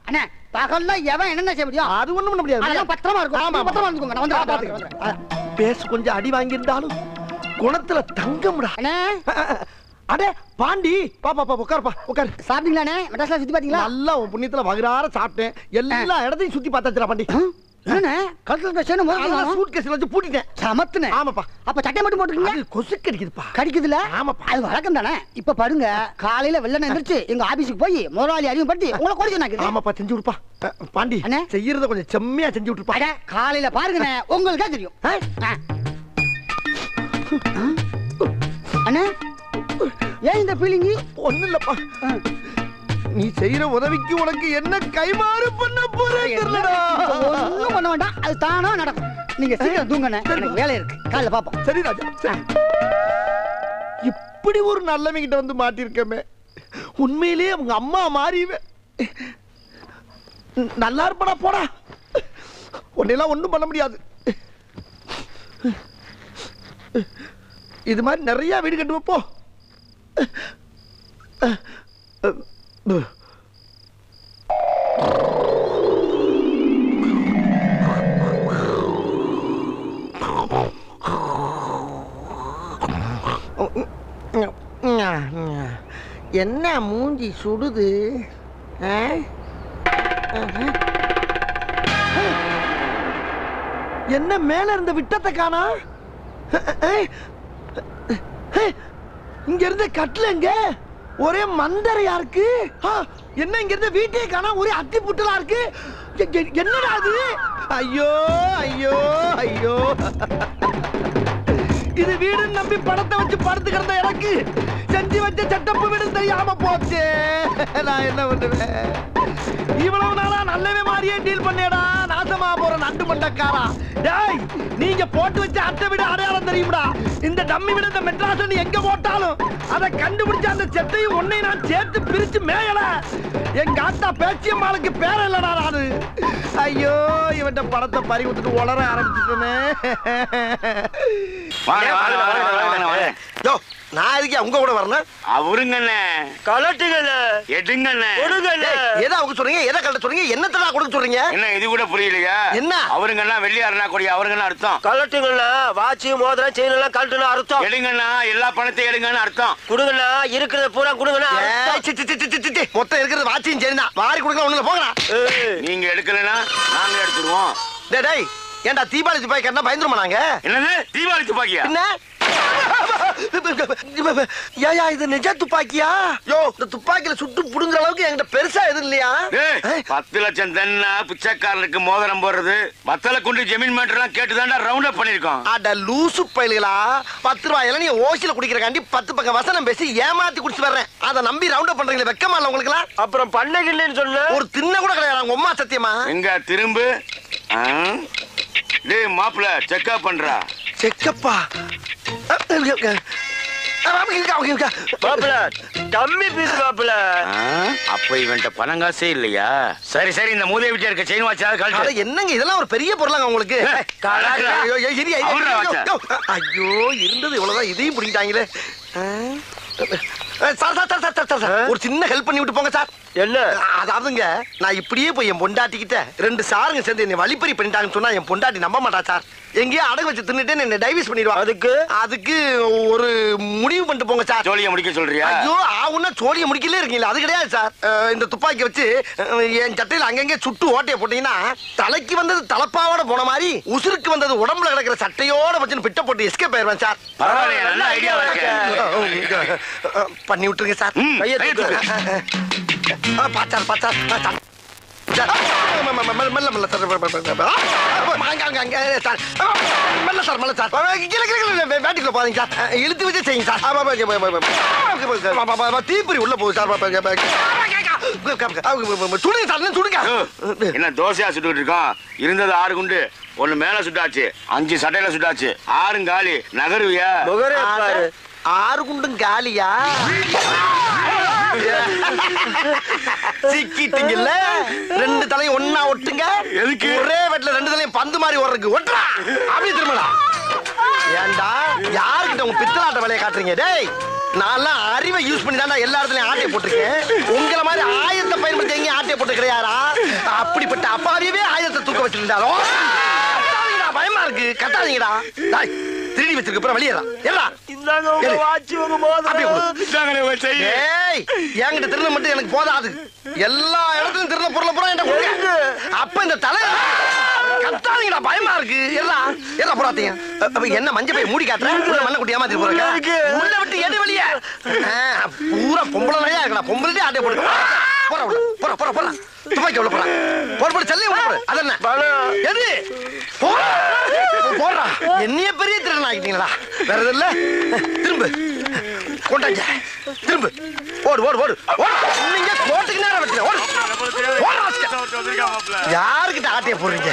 அண்ணே பகல்ல எவன் என்னென்ன செய்ய முடியும்? அது ஒண்ணும் பண்ண முடியாது. அதெல்லாம் பத்திரமா இருக்கும். ஆமா பத்திரமா இருந்துக்கோங்க. நான் வந்து பேச கொஞ்சம் அடி வாங்கி இருந்தாலும் குணத்துல தங்கம்டா. அண்ணே அடே பாண்டி பாப்பா உட்காருப்பா உட்காரு. சாப்பிட்டீங்களாண்ணே? மெட்ராஸ்ல சுத்தி பாத்தீங்களா? நல்லா உன் புண்ணியத்துல வகுறார சாப்பிட்டேன். எல்லா இடத்தையும் சுத்தி பார்த்தாச்சுடா பாண்டி. என்னண்ணே கழுத்துல செயின் முதல்ல சூட் கேஸ்ல வச்சு பூட்டிட்டேன். சமத்துனே. ஆமாப்பா. அப்ப சட்டை மட்டும் போட்டுக்கீங்க. அது கொசு கடிக்குதுப்பா. கடிக்குதுல? ஆமாப்பா. அது வழக்கம் தானே. இப்ப பாருங்க காலையில வெள்ளன எந்திரிச்சு எங்க ஆபீஸ்க்கு போய் முதலாளி அறிமுகப்படுத்தி உங்களை கோடி சொன்னாங்க. ஆமாப்பா செஞ்சு விடுப்பா. பாண்டி அண்ணே செய்யறத கொஞ்சம் செம்மையா செஞ்சு விட்டுருப்பா. அட காலையில பாருங்கண்ணே உங்களுக்கே தெரியும். அண்ணே ஏன் இந்த ஃபீலிங்? ஒண்ணு இல்லப்பா. நீ செய்யற உதவிக்கு உனக்கு என்ன கைமாறு பண்ண போறேன் தெரியலடா. ஒண்ணும் பண்ண வேண்டாம், அது தானா நடக்கும். நீங்க சீக்கிரம் தூங்கண்ணே, எனக்கு வேலை இருக்கு. காலைல பாப்போம். சரி ராஜா சரி. இப்படி ஒரு நல்லவங்க கிட்ட வந்து மாட்டிருக்கமே. உண்மையிலேயே அவங்க அம்மா மாறிவே. நல்லா இருப்படா போடா. உன்னையெல்லாம் ஒண்ணும் பண்ண முடியாது. இது மாதிரி நிறைய வீடு கட்டுவ போ. என்ன மூஞ்சி சுடுது? என்ன மேல இருந்த விட்டத்தை காணா? இங்க இருந்த கட்டலங்க ஒரே மந்தரையா இருக்கு. என்ன இங்க இருந்த வீட்டே காணா, ஒரே அத்தி புட்டலா இருக்கு. என்னடா அது? ஐயோ ஐயோ ஐயோ. இது வீடு நம்பி பணத்தை வச்சு படுத்து கிடந்த எனக்கு செஞ்சு வச்ச செட்டப்பு வீடு தெரியாம போச்சு. நான் என்ன பண்ணுவேன்? இவ்வளவு நாளா நல்லவே மாதிரியே டீல் பண்ணேடா. நாசமா போற நண்டு மண்டக்காரா. டேய் நீங்க போட்டு வச்ச அட்டை வீடு அடையாளம் தெரியும்டா. இந்த டம்மி வீடு இந்த மெட்ராஸ் எங்க போட்டாலும் அதை கண்டுபிடிச்ச அந்த செட்டையும் ஒன்னை நான் சேர்த்து பிரிச்சு மேயல. எங்க ஆத்தா பேச்சியம்மாளுக்கு பேர இல்லடா நானு. ஐயோ இவன் பணத்தை பறி விட்டுட்டு உளர ஆரம்பிச்சுட்டேனே. நான் இருக்கேன் உங்க கூட வரணும். அவருங்கண்ணே கலட்டுங்கண்ண எடுங்கண்ணே கொடுங்கண்ணே. எதை அவங்க சொல்றீங்க? எதை கலட்ட சொல்றீங்க? என்னத்தடா கொடுக்க சொல்றீங்க? என்ன இது கூட புரியலையா? என்ன அவருங்கண்ணா வெள்ளியாருனா கொடி அவருங்கண்ணா அர்த்தம். கலட்டுங்கண்ணா வாட்சி மோதிரம் செயின் எல்லாம் கலட்டுனா அர்த்தம். எடுங்கண்ணா எல்லா பணத்தையும் எடுங்கன்னு அர்த்தம். கொடுங்கண்ணா இருக்கிறத பூரா கொடுங்கண்ணா. மொத்தம் இருக்கிறது வாட்சியும் செயின் தான். வாரி கொடுக்க ஒண்ணுல போங்கண்ணா. நீங்க எடுக்கலன்னா நாங்க எடுத்துருவோம். டேய் ஏன்டா தீபாவளி துப்பாக்கி கட்டினா பயந்துருமா நாங்க? என்னது தீபாவளி துப்பாக்கியா? என்ன ஏயா இது நிஜ துப்பாக்கியா? யோ இந்த துப்பாக்கியில சுட்டு புடுங்குற அளவுக்கு என்கிட்ட பெருசா எதுவும் இல்லையா? 10 லட்சம் தன்னா பிச்சைக்காரனுக்கு மோதிரம் போடுறது பத்தல குண்டு ஜமீன் மேட்டர்லாம் கேட்டுதான்டா ரவுண்ட் அப் பண்ணிருக்கோம். அட லூசு பயலுகளா. 10 ரூபாய் இளநீ ஓசில குடிக்கிறக்காண்டி 10 பக்கம் வசனம் பேசி ஏமாத்தி குடிச்சு வர்றேன். அதை நம்பி ரவுண்ட் அப் பண்றீங்களே வெக்கமா இல்ல உங்களுக்கு? அப்புறம் பண்ணகில்லைன்னு சொன்ன ஒரு தின்ன கூட கிடையாது உங்க அம்மா சத்தியமா. எங்க திரும்ப டேய் மாப்ள செக்அப் பண்றா. செக்கப்பா கம்மி பீஸ் மாப்பிள. அப்ப இவன்ட்ட பணம் காசே இல்லையா? சரி சரி இந்த மூதேவி வீட்டுல இருக்க செயின் வாட்சாவது கழட்டு. என்னங்க இதெல்லாம் ஒரு பெரிய பொருளாங்க உங்களுக்கு? ஐயோ இருந்தது இவ்வளவுதான், இதையும் பிடிக்கிட்டாங்களே. ஒரு சின்ன ஹெல்ப் பண்ணி விட்டு போங்க சார். என்ன? அதாவதுங்க நான் இப்படியே போய் என் பொண்டாட்டிக்கிட்ட 2 சாருங்க சேர்ந்து என்னை வழிப்பறி பண்ணிட்டாங்கன்னு சொன்னா என் பொண்டாட்டி நம்ப மாட்டா சார். எங்கேயோ அடகு வச்சு தின்னுட்டு என்ன டைவர்ஸ் பண்ணிடுவா. அதுக்கு ஒரு முடிவு பண்ணிட்டு போங்க சார். சோழியை முடிக்க சொல்றியா? ஐயோ ஆவுன்னா சோழியை முடிக்கலே இருக்கீங்களா? அது கிடையாது சார். இந்த துப்பாக்கி வச்சு என் சட்டையில அங்கங்கே சுட்டு ஓட்டையை போட்டீங்கன்னா தலைக்கு வந்தது தலப்பாவோட போன மாதிரி உசுருக்கு வந்தது உடம்புல கிடக்கிற சட்டையோட வச்சு பிட்ட போட்டு எஸ்கேப் ஆயிருவேன் சார். பரவாயில்ல நல்ல ஐடியாவா இருக்கு. பண்ணி விட்டுருங்க சார். பாச்சார் பாச்சார் மெல்ல மெல்ல சார். மெல்ல சார் மெல்ல சார். வேட்டிக்குள்ள போறீங்க சார். இழுத்து வச்சு செய்யுங்க சார். தீப்பொறி உள்ள போகுது சார். சுடுங்க சார் சுடுங்க. என்ன தோசையா சுட்டு இருக்கோம்? இருந்தது 6 குண்டு, 1 மேல சுட்டாச்சு, 5 சட்டையில சுட்டாச்சு, 6 காலி. நகருவியா? 6 குண்டும் காலியா? சிக்கிட்டீங்கல்ல. 2 தலையும் ஒன்னா ஒட்டுங்க. எதுக்கு? ஒரே வெட்ல 2 தலையும் பந்து மாதிரி ஓடுறதுக்கு. ஒட்டுறா அப்படி திரும்படா. ஏண்டா யாருக்கிட்ட உங்க பித்தலாட்ட வேலையை காட்டுறீங்க? டேய் நான்லாம் அறிவை யூஸ் பண்ணி தான்டா எல்லா இடத்துலயும் ஆட்டையை போட்டிருக்கேன். உங்களை மாதிரி ஆயுதத்தை பயன்படுத்தி எங்கேயும் ஆட்டையை போட்டு கிடையாரா? அப்படிப்பட்ட அப்பாவியவே ஆயுதத்தை தூக்க வச்சிருந்தாலும் பயமா இருக்கு. கட்டாதீங்கடா. திருடி வச்சிருக்க அப்புறம் வெளியேறா. என்கிட்ட திருட மட்டும் எனக்கு போதாது. எல்லா இடத்துலயும் திருட பொருளை பூரா என்கிட்ட. அப்ப இந்த தலை கத்தாதீங்கடா பயமா இருக்கு எல்லாம் போறாதீங்க என்ன மஞ்ச போய் மூடி காட்டுறேன் மண்ணை குட்டி ஏமாத்திட்டு போறேன் உள்ள விட்டு எது வெளிய பூரா பொம்பளை நிறையா இருக்கடா பொம்பளை ஆட்டே போடு போற துப்பாக்கி உள்ள போற செல்லையும் உள்ள போடு அது என்ன எது போடுறா என்னைய பெரிய திருடன் ஆகிட்டீங்களா வேற எது இல்ல திரும்ப கொண்டாங்க திரும்ப ஓடு நீங்க கோட்டுக்கு நேரம் வச்சுக்க யாருக்கிட்ட ஆட்டைய போடுறீங்க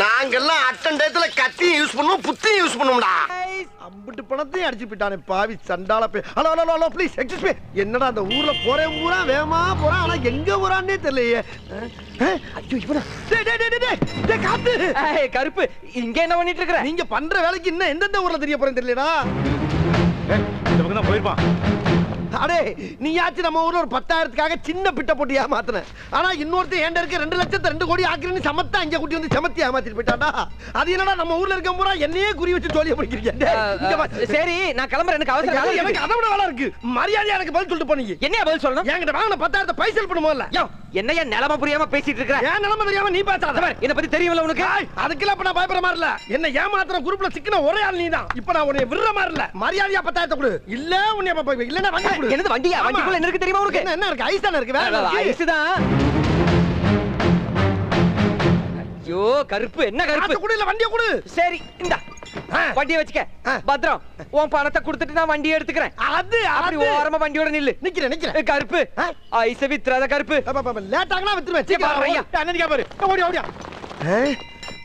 நாங்கெல்லாம் அட்டண்டத்துல கத்தியும் யூஸ் பண்ணுவோம் புத்தியும் யூஸ் பண்ணுவோம்டா அம்பிட்டு பணத்தையும் அடிச்சு போயிட்டானே பாவி சண்டால பே ஹலோ ப்ளீஸ் எக்ஸ்கியூஸ் மீ என்னடா அந்த ஊர்ல போறேன் ஊரா வேகமா போறான் ஆனா எங்க போறானே தெரியலையே ஐயோ இவனா டேய் காத்து கருப்பு இங்க என்ன பண்ணிட்டு இருக்கற நீங்க பண்ற வேலைக்கு இன்னும் எந்தெந்த ஊர்ல தெரிய போறேன்னு தெரியலடா இந்த பக்கம் தான் போயிருப்பான் அடே நீயாச்சு நம்ம ஊர்ல ஒரு 10,000க்காக சின்ன பிட்ட போட்டு ஏமாத்துன ஆனா இன்னொருத்தர் ஏண்ட இருக்க 2 லட்சத்தை 2 கோடி ஆக்குறேன்னு சமத்தா இங்க கூட்டி வந்து சமத்தி ஏமாத்திட்டு போயிட்டாடா அது என்னடா நம்ம ஊர்ல இருக்க பூரா என்னையே குறி வச்சு ஜோலியா படிக்கிறீங்க சரி நான் கிளம்புறேன் எனக்கு அவசரம் எனக்கு அதை விட வேலை இருக்கு மரியாதை எனக்கு பதில் சொல்லிட்டு போனீங்க என்ன பதில் சொல்லணும் என்கிட்ட வாங்கின 10,000 பைசல் பண்ணுமோல யோ என்னையா நிலம புரியாம பேசிட்டு இருக்கற ஏன் நிலம தெரியாம நீ பேசாத என்ன பத்தி தெரியும்ல உனக்கு அதுக்கெல்லாம் இப்ப நான் பயப்பட மாதிரி இல்ல என்ன ஏமாத்துற குரூப்ல சிக்கின ஒரே ஆள் நீதான் இப்ப நான் உன்னை விடுற மாதிரி இல்ல மரியாதையா 10,000 கொடு இல்ல உன்னை இல்லன்னா வண்டி கொடு என்னது வண்டியா வண்டிக்குள்ள என்ன இருக்கு தெரியுமா உனக்கு என்ன இருக்கு ஐஸ் தான இருக்கு வேற ஐஸ் தான் ஐயோ கருப்பு என்ன கருப்பு கொடு இல்ல வண்டியை கொடு சரி இந்தா வண்டியை வச்சுக்க பத்ரம் உன் பணத்தை கொடுத்துட்டு நான் வண்டியை எடுத்துக்கிறேன் அது அப்படி ஓரமா வண்டியோட நில்லு நிக்கிறேன் கருப்பு ஐஸ வித்துறாத கருப்பு லேட் ஆகனா வித்துருவேன் சீக்கிரம் அண்ணனுக்கா பாரு ஓடியா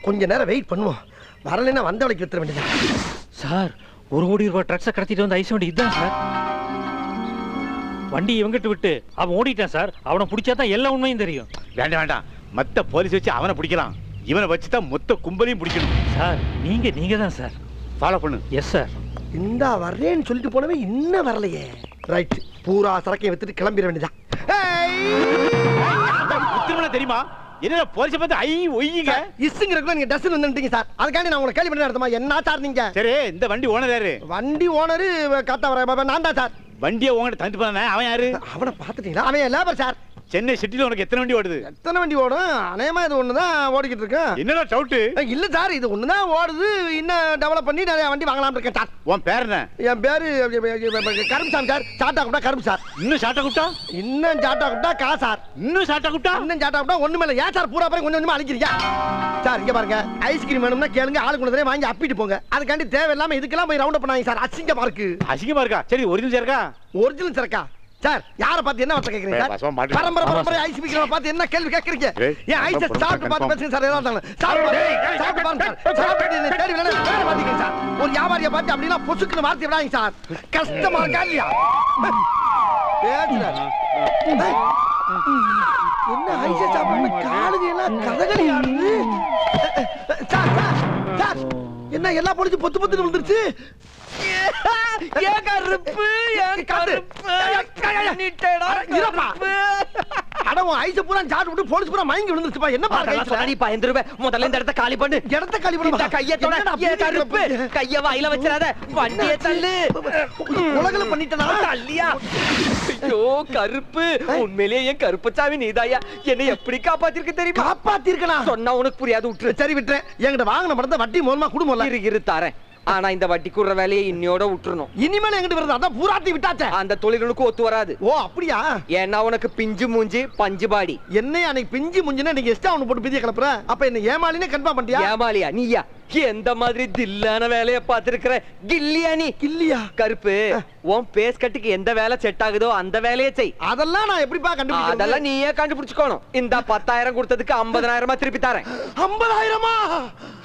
கொஞ்ச நேரம் வெயிட் பண்ணுவோம் வரலைன்னா வந்த வழிக்கு வித்துற வேண்டியது சார் 1 கோடி ரூபாய் ட்ரக்ஸை கடத்திட்டு வந்து ஐஸ் வண்டி இதுதான் சார் வண்டி இவங்கிட்ட விட்டு அவன் ஓடிட்டான் சார் அவனை பிடிச்சாதான் எல்லா உண்மையும் தெரியும் வேண்டாம் மத்த போலீஸ் வச்சு அவனை பிடிக்கலாம் இவனை வச்சுதான் மொத்த கும்பலையும் பிடிக்கணும் சார் நீங்க தான் சார் ஃபாலோ பண்ணு எஸ் சார் இந்த வரேன்னு சொல்லிட்டு போனவே இன்னும் வரலையே ரைட் பூரா சரக்கையை வித்துட்டு கிளம்பிட வேண்டியதான் திருமணம் தெரியுமா என்ன போலீஸ் பார்த்து ஐ ஒய்யுங்க இஸ்ங்கிறதுக்குள்ள நீங்க டஸ்ல வந்துட்டீங்க சார் அதுக்காண்டி நான் உங்களை கேள்வி பண்ணி நடத்துமா என்ன சார் நீங்க சரி இந்த வண்டி ஓனர் யாரு வண்டி ஓனரு காத்தா வர நான் தான் சார் வண்டியை உங்ககிட்ட தந்துட்டு போனானே அவன் யாரு அவனை பாத்துட்டீங்களா அவன் லேபர் சார் சென்னை சிட்டில உனக்கு எத்தனை வண்டி ஓடுது எத்தனை வண்டி ஓடும் அநேகமா இது ஒண்ணுதான் ஓடிக்கிட்டு இருக்கு என்னடா டவுட் இல்ல சார் இது ஒண்ணுதான் ஓடுது இன்னும் டெவலப் பண்ணி நிறைய வண்டி வாங்கலாம் இருக்கேன் சார் உன் பேர் என்ன என் பேரு கருப்புசாமி சார் சாட்டா குட்டா கருப்பு சார் இன்னும் சாட்டா குட்டா இன்னும் சாட்டா குட்டா கா சார் இன்னும் சாட்டா குட்டா இன்னும் சாட்டா குட்டா ஒண்ணுமே இல்ல ஏன் சார் பூரா பேர் கொஞ்சம் கொஞ்சமா அழிக்கிறீங்க சார் இங்க பாருங்க ஐஸ்கிரீம் வேணும்னா கேளுங்க ஆளுக்கு ஒன்று வாங்கி அப்பிட்டு போங்க அதுக்காண்டி தேவையில்லாம இதுக்கெல்லாம் போய் ரவுண்ட் பண்ணாங்க சார் அசிங்கமா இருக்கா சரி ஒரிஜினல் சரக்கா ஒரிஜினல் சரக்கா சார் யார பார்த்து என்ன வார்த்தை கேக்குறீங்க சார் பரம்பரை ஐஸ் விக்கிறவங்க பார்த்து என்ன கேள்வி கேக்குறீங்க ஏன் ஐஸ் சாப்பிட்டு பார்த்து பேசுங்க சார் ஏதாவது சாப்பிட்டு பாருங்க சார் சாப்பிட்டு தேடி வேணா வேற பாத்தீங்க சார் ஒரு வியாபாரியை பார்த்து அப்படின்னா பொசுக்குன்னு வார்த்தை விடாதீங்க சார் கஷ்டமா இருக்கா இல்லையா என்ன ஐஸ் சாப்பிட்டு காலுங்க எல்லாம் கதகளி ஆடுது சார் சார் என்ன எல்லா பொடிச்சு பொத்து பொத்துன்னு வந்துருச்சு முதல்ல இந்த இடத்த காலி பண்ணு கைய வாயில வச்சிடாத வண்டிய தள்ளு உலகம் பண்ணிட்டா கருப்பு உண்மையிலேயே என் கருப்பசாமி நீதாயா என்னை எப்படி காப்பாத்திருக்க தெரியுமா காப்பாத்திருக்கா சொன்னா உனக்கு புரியாது விட்டுரு சரி விட்டுறேன் என்கிட்ட வாங்கின படத்தை வட்டி மூலமா குடும்பம் இரு தரேன் ஆனா இந்த வட்டி குடுற வேலையை இன்னையோட விட்டுறணும் இனிமேல் எங்கிட்ட வருது அதான் பூராத்தி விட்டாச்சே அந்த தொழிலுக்கு ஒத்து வராது ஓ அப்படியா ஏன்னா உனக்கு பிஞ்சு மூஞ்சி பஞ்சு பாடி என்னையா அன்னைக்கு பிஞ்சு மூஞ்சினா நீங்க எஸ்டா ஒண்ணு போட்டு பிதிய கிளப்புற அப்ப என்ன ஏமாலினே கன்ஃபார்ம் பண்ணிட்டியா ஏமாலியா நீயா எந்த மாதிரி தில்லான வேலைய பாத்துருக்கிற கில்லியா நீ கில்லியா கருப்பு உன் பேஸ் கட்டுக்கு எந்த வேலை செட் ஆகுதோ அந்த வேலையை செய் அதெல்லாம் நான் எப்படிப்பா கண்டுபிடிக்க அதெல்லாம் நீயே கண்டுபிடிச்சுக்கணும் இந்த 10,000 கொடுத்ததுக்கு 50,000 திருப்பி தரேன் 50,000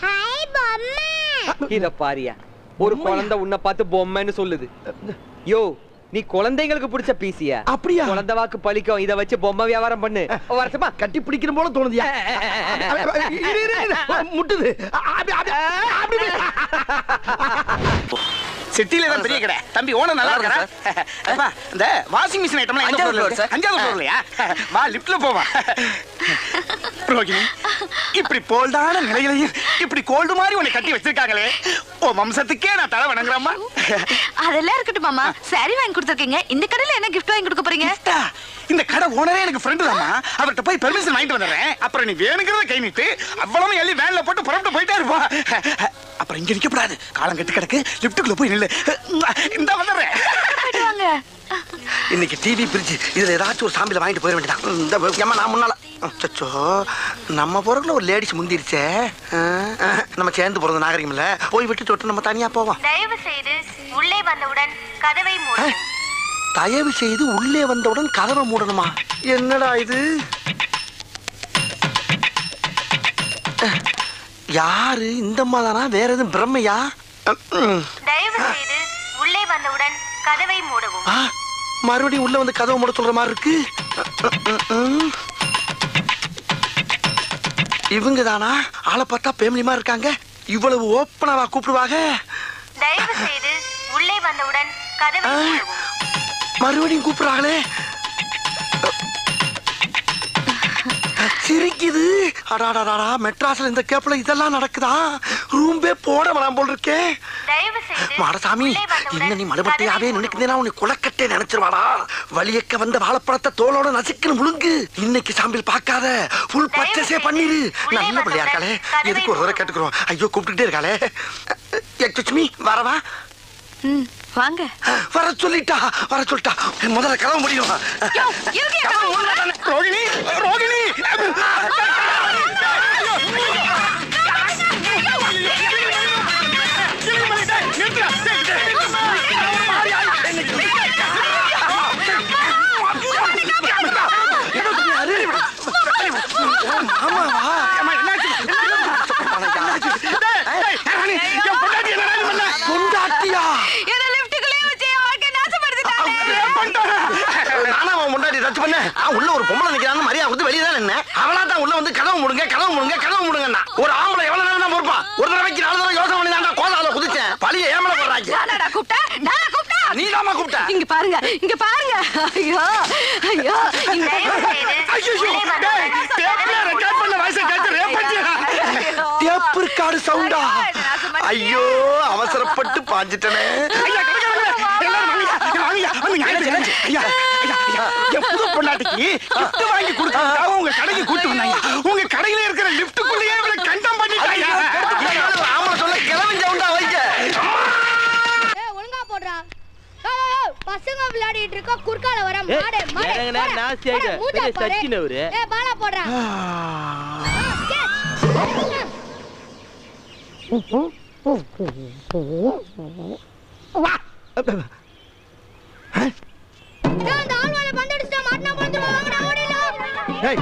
ஹாய் பொம்மை இத பாரியா ஒரு குழந்தை உன்னை பார்த்து பொம்மைன்னு சொல்லுது யோ நீ குழந்தைங்களுக்கு பிடிச்ச பீசியா அப்படியா குழந்தை வாக்கு பழிக்கும் இத வச்சு பொம்மை வியாபாரம் பண்ணு வரட்டுமா கட்டி பிடிக்கிற போல தோணுதியா முட்டுது சிட்டில தான் பெரிய கடை. தம்பி ஓனர் நல்லா இருக்கா? அப்பா இந்த வாஷிங் மிஷின் ஐட்டம்லாம் எந்த ஃப்ளோர்ல இருக்கு? 5வது ஃப்ளோர்லயா? வா லிஃப்ட்ல போவா. ரோகிணி இப்படி போல்டான நிலையிலையும் இப்படி கோல்டு மாதிரி உன்னை கட்டி வச்சிருக்காங்களே, ஓ வம்சத்துக்கே நான் தலை வணங்குறேம்மா. அதெல்லாம் இருக்கட்டும் மாமா. சாரி வாங்கி கொடுத்துருக்கீங்க. இந்த கடையில என்ன கிஃப்ட் வாங்கி கொடுக்க போறீங்க? இந்த கடை ஓனரே எனக்கு ஃப்ரெண்டு தாம்மா. அவர்கிட்ட போய் பெர்மிஷன் வாங்கிட்டு வந்துடுறேன். அப்புறம் நீ வேணுங்கிறத கை நீட்டு அவ்வளவு எள்ளி வேன்ல போட்டு புறப்பட்டு போயிட்டே இருப்பா. அப்புறம் இங்க நிக்கப்படாது, காலம் கெட்டு கிடக்கு. லிப்டுக்குள்ள போய் நில்லு. இந்த வந்துடுறேன். இன்னைக்கு டிவி பிரிட்ஜ் இதுல ஏதாச்சும் ஒரு சாம்பியில் வாங்கிட்டு போயிட வேண்டியதான். இந்த ஏமா நான் முன்னால அச்சோ நம்ம பொருட்கள் ஒரு லேடிஸ் முந்திருச்சே. நம்ம சேர்ந்து போறது நாகரிகம் இல்ல. போய் விட்டு தொட்டு நம்ம தனியா போவோம். தயவு செய்து உள்ளே வந்தவுடன் கதவை மூடு. தயவு செய்து உள்ளே வந்தவுடன் கதவை மூடணுமா? என்னடா இது? யாரு இந்த அம்மாதானா? வேற எதுவும் பிரம்மையா? தயவு செய்து உள்ளே வந்தவுடன் கதவை மூடவும். மறுபடியும் உள்ள வந்து கதவை மூட சொல்ற மாதிரி இருக்கு. இவங்க தானா? ஆளை பார்த்தா பேமிலிமா இருக்காங்க. இவ்வளவு ஓப்பனாவா கூப்பிடுவாங்க? தயவு செய்து உள்ளே வந்தவுடன் கதவை மூடவும். மறுபடியும் கூப்பிடுறாங்களே. சிரிக்குது. அடாடாடா, மெட்ராஸ்ல இந்த கேப்ல இதெல்லாம் நடக்குதா? ரூம்பே போட வராம போல் இருக்கே. மாடசாமி, இன்னும் நீ மறுபடியாவே நினைக்கிறேன்னா உன்னை குளக்கட்டே நினைச்சிருவாடா. வலியக்க வந்த வாழைப்பழத்தை தோலோட நசுக்குன்னு முழுங்கு. இன்னைக்கு சாம்பிள் பார்க்காத, ஃபுல் பர்ச்சேஸே பண்ணிரு. நல்ல பிள்ளையா இருக்காளே, எதுக்கு ஒரு தடவை கேட்டுக்கிறோம். ஐயோ கூப்பிட்டுட்டே இருக்காளே. லட்சுமி வரவா? வாங்க. வர சொல்லிட்டா, வர சொல்லிட்டா. முதல்ல கதவு முடியும். ரோகிணி, ரோகிணி. பொண்டாட்டியா? உள்ள ஒரு பொம்பளை நிக்கிறான்னு மரியாதை கொடுத்து வெளியே தான் நின்ன. அவளா தான் உள்ள வந்து கதவு முடுங்க, கதவு முடுங்க, கதவு முடுங்கன்னா ஒரு ஆம்பளை எவ்வளவு நேரம் தான் பொறுப்பா? ஒரு தடவைக்கு 4 தடவை யோசனை பண்ணி தான் கோதால குதிச்சேன். பழிய ஏமல போடுறாங்க. நீ தாமா கூப்பிட்ட? இங்க பாருங்க, இங்க பாருங்க. ஐயோ ஐயோ, டேப் ரெக்கார்டு சவுண்டா? ஐயோ அவசரப்பட்டு பாஞ்சிட்டனே. புது பொண்டாட்டிக்கு gift வாங்கி கொடுத்தா உங்க கடைக்கு கூட்டு வந்தாங்க. உங்க கடையில இருக்கிற லிஃப்ட்டுக்குள்ளேயே இவளை கண்டம் பண்ணிட்டாங்க. ஆமா சொல்ல கிளம்பி சவுண்டா வைக்க. ஒழுங்கா போடுறா. பசங்க விளையாடிட்டு இருக்க குறுக்கால வர மாடு மாடு. நான் சேக பெரிய சச்சினவரு. பாலா போடுறா. வா. அந்த ஆள்வால பந்து அடிச்சா மாட்டனா பந்து வாங்கடா ஓடில. டேய்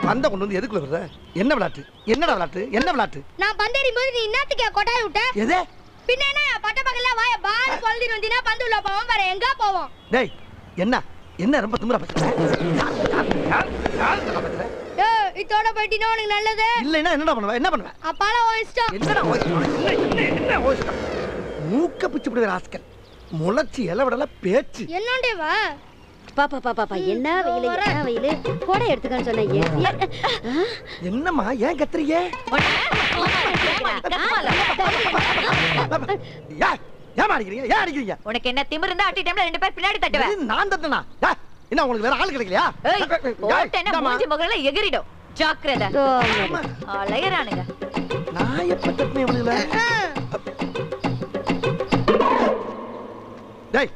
பந்த கொண்டு வந்து எதுக்குள்ள வர்ற? என்ன விளையாட்டு? என்னடா விளையாட்டு? என்ன விளையாட்டு? நான் பந்து எறியும்போது நீ என்னத்துக்கு கொட்டாய் விட்ட? எது? பின்ன என்ன பட்ட பக்கல வாய பால் கொல்லிட்டு வந்தினா பந்து உள்ள போவோம் வேற எங்க போவோம்? டேய் என்ன என்ன ரொம்ப திமிரா பேசுற? ஏய் இதோட போய்டினா உனக்கு நல்லது. இல்லைனா என்னடா பண்ணுவ? என்ன பண்ணுவ? அப்பால ஓயிஸ்டா. என்னடா ஓயிஸ்டா? என்ன ஓயிஸ்டா? மூக்க பிச்சு விடுற ராஸ்கல். முளச்சி இலவடல பேச்சு. என்னண்டே வா? பாப்பா என்ன வெயிலு கோடை எடுத்துக்கன்னு சொன்னேன். என்னம்மா ஏன் கத்துறீங்க? ஏன் அடிக்கிறீங்க? ஏன் அடிக்கிறீங்க? உனக்கு என்ன திமிரு இருந்தா அட்டி டைம்ல 2 பேர் பின்னாடி தட்டுவேன். நான் தட்டனா? என்ன உங்களுக்கு வேற ஆள் கிடைக்கலையா? போட்டேன்னா மூஞ்சி முகல எகிரிடும். ஜாக்கிரதை. அலையறானுங்க. நான் எப்ப தட்டுனே இவனுங்கள? டேய்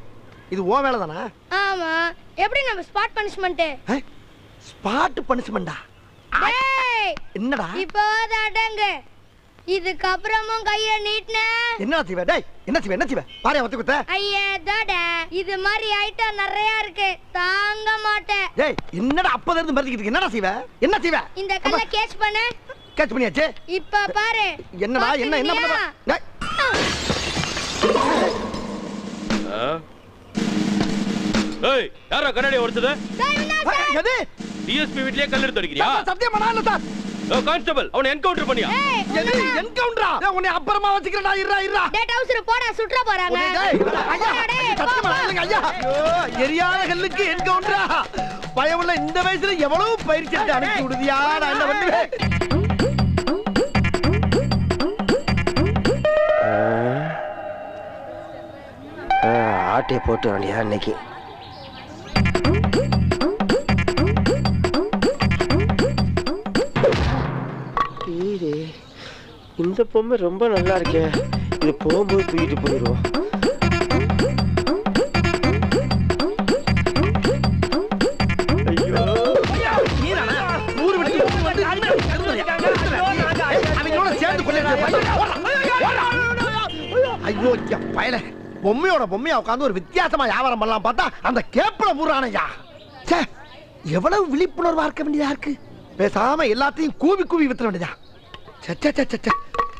இது ஓ வேலை தானா? ஆமா. எப்படி நம்ம ஸ்பாட் பனிஷ்மென்ட்? ஸ்பாட் பனிஷ்மென்ட்டா? டேய் என்னடா? இப்போ அடங்க. இதுக்கு அப்புறமும் கைய நீட்ன. என்ன செய்வே? டேய் என்ன செய்வே? என்ன செய்வே? பாரு வந்து குத்த. ஐயே டடா இது மாதிரி ஐட்டம் நிறைய இருக்கு. தாங்க மாட்டேன். டேய் என்னடா அப்பத இருந்து மறந்துக்கிட்டு என்னடா செய்வே? என்ன செய்வே? இந்த கல்ல கேட்ச் பண்ணு. கேட்ச் பண்ணியாச்சே? இப்ப பாரு. என்னடா என்ன பண்ணற? டேய் ஏய் யாரா கண்ணாடி உடைச்சது? எது? டிஎஸ்பி வீட்லயே கல் எடுத்து அடிக்கறியா? சத்தியம் பண்ணால சார். கான்ஸ்டபிள் அவனை என்கவுண்டர் பண்ணியா? என்கவுண்டரா? உன்னை அப்புறமா வச்சுக்கிறடா. இருடா. டேய் டவுசர் போடா சுற்ற போறாங்க. ஐயா எரியாத கல்லுக்கு என்கவுண்டரா? பயமுள்ள இந்த வயசுல எவ்வளவு பயிற்சி எடுத்து அனுப்பி விடுதியா? நான் என்ன பண்ணுவேன்? ஆட்டையை போட்டு வேண்டியா இன்னைக்கு. இந்த பொம்மை ரொம்ப நல்லா இருக்கே. இது போகும்போது தூக்கிட்டு போயிடுவோம். ஐயோ பயல பொம்மையோட பொம்மையா உட்காந்து ஒரு வித்தியாசமா வியாபாரம் பண்ணலாம் பார்த்தா அந்த கேப்ல பூரானையா. எவ்வளவு விழிப்புணர்வா இருக்க வேண்டியதா இருக்கு. பேசாம எல்லாத்தையும் கூவி கூவி வித்துற வேண்டியதா.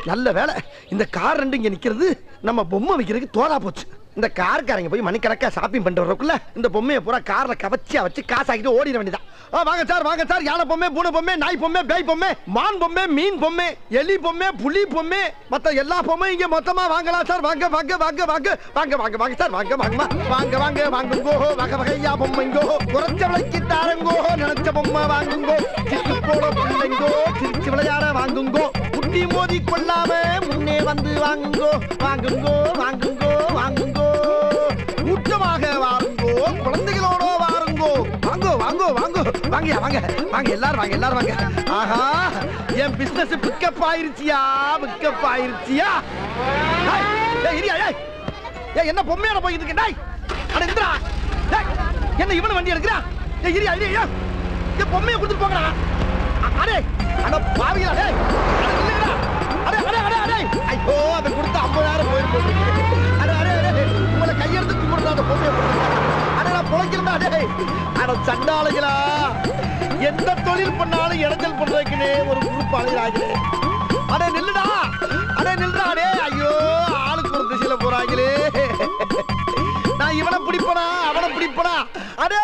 நல்ல வேலை இந்த கார் ரெண்டு இங்க நிக்கிறது நம்ம பொம்மை வைக்கிறதுக்கு தோதா போச்சு. இந்த கார்காரங்க போய் மணிக்கணக்கா ஷாப்பிங் பண்ணிட்டு வரக்குள்ள இந்த பொம்மையை பூரா கார்ல கவச்சியா வச்சு காசாக்கிட்டு ஓடிட வேண்டியதான். வாங்க சார் யானை பொம்மை, பூனை பொம்மை, நாய் பொம்மை, பேய் பொம்மை, மான் பொம்மை, மீன் பொம்மை, எலி பொம்மை, புலி பொம்மை, மத்த எல்லா பொம்மையும் இங்க மொத்தமா வாங்கலாம் சார். வாங்க சார் வாங்குங்கோ. வகை வகையா பொம்மைங்கோ. குறைச்ச விலைக்கு தாரங்கோ. நினைச்ச பொம்மை வாங்குங்கோ. சிட்டு போட பிள்ளைங்கோ. சிரிச்சு விளையாட வாங்குங்கோ. குட்டி மோதி கொள்ளாம முன்னே வந்து வாங்குங்கோ. கூட்டமாக வாருங்கோ. குழந்தைகளோட வாருங்கோ. வாங்க எல்லாரும் வாங்க. ஆஹா என் பிசினஸ் பிக்கப் ஆயிருச்சியா. என்ன பொம்மையோட போயிட்டு இருக்கேன். என்ன இவனு வண்டி எடுக்கிறா. பொம்மையை கொடுத்துட்டு போங்கடா. அடே அட பாவியா. ஐயோ அதை கொடுத்து 50,000 போயிருக்கோம். உங்களை கையெடுத்து கும்பிடுறா அந்த பொம்மையை. பொழைக்கிறா. அட சண்டாளைகளா, எந்த தொழில் பண்ணாலும் இடைஞ்சல் பண்றதுக்குனே ஒரு குரூப் அழைகிறாங்களே. அடே நில்லுடா. ஐயோ ஆளுக்கு ஒரு திசையில போறாங்களே. நான் இவனை பிடிப்பனா அவனை பிடிப்பனா. அடே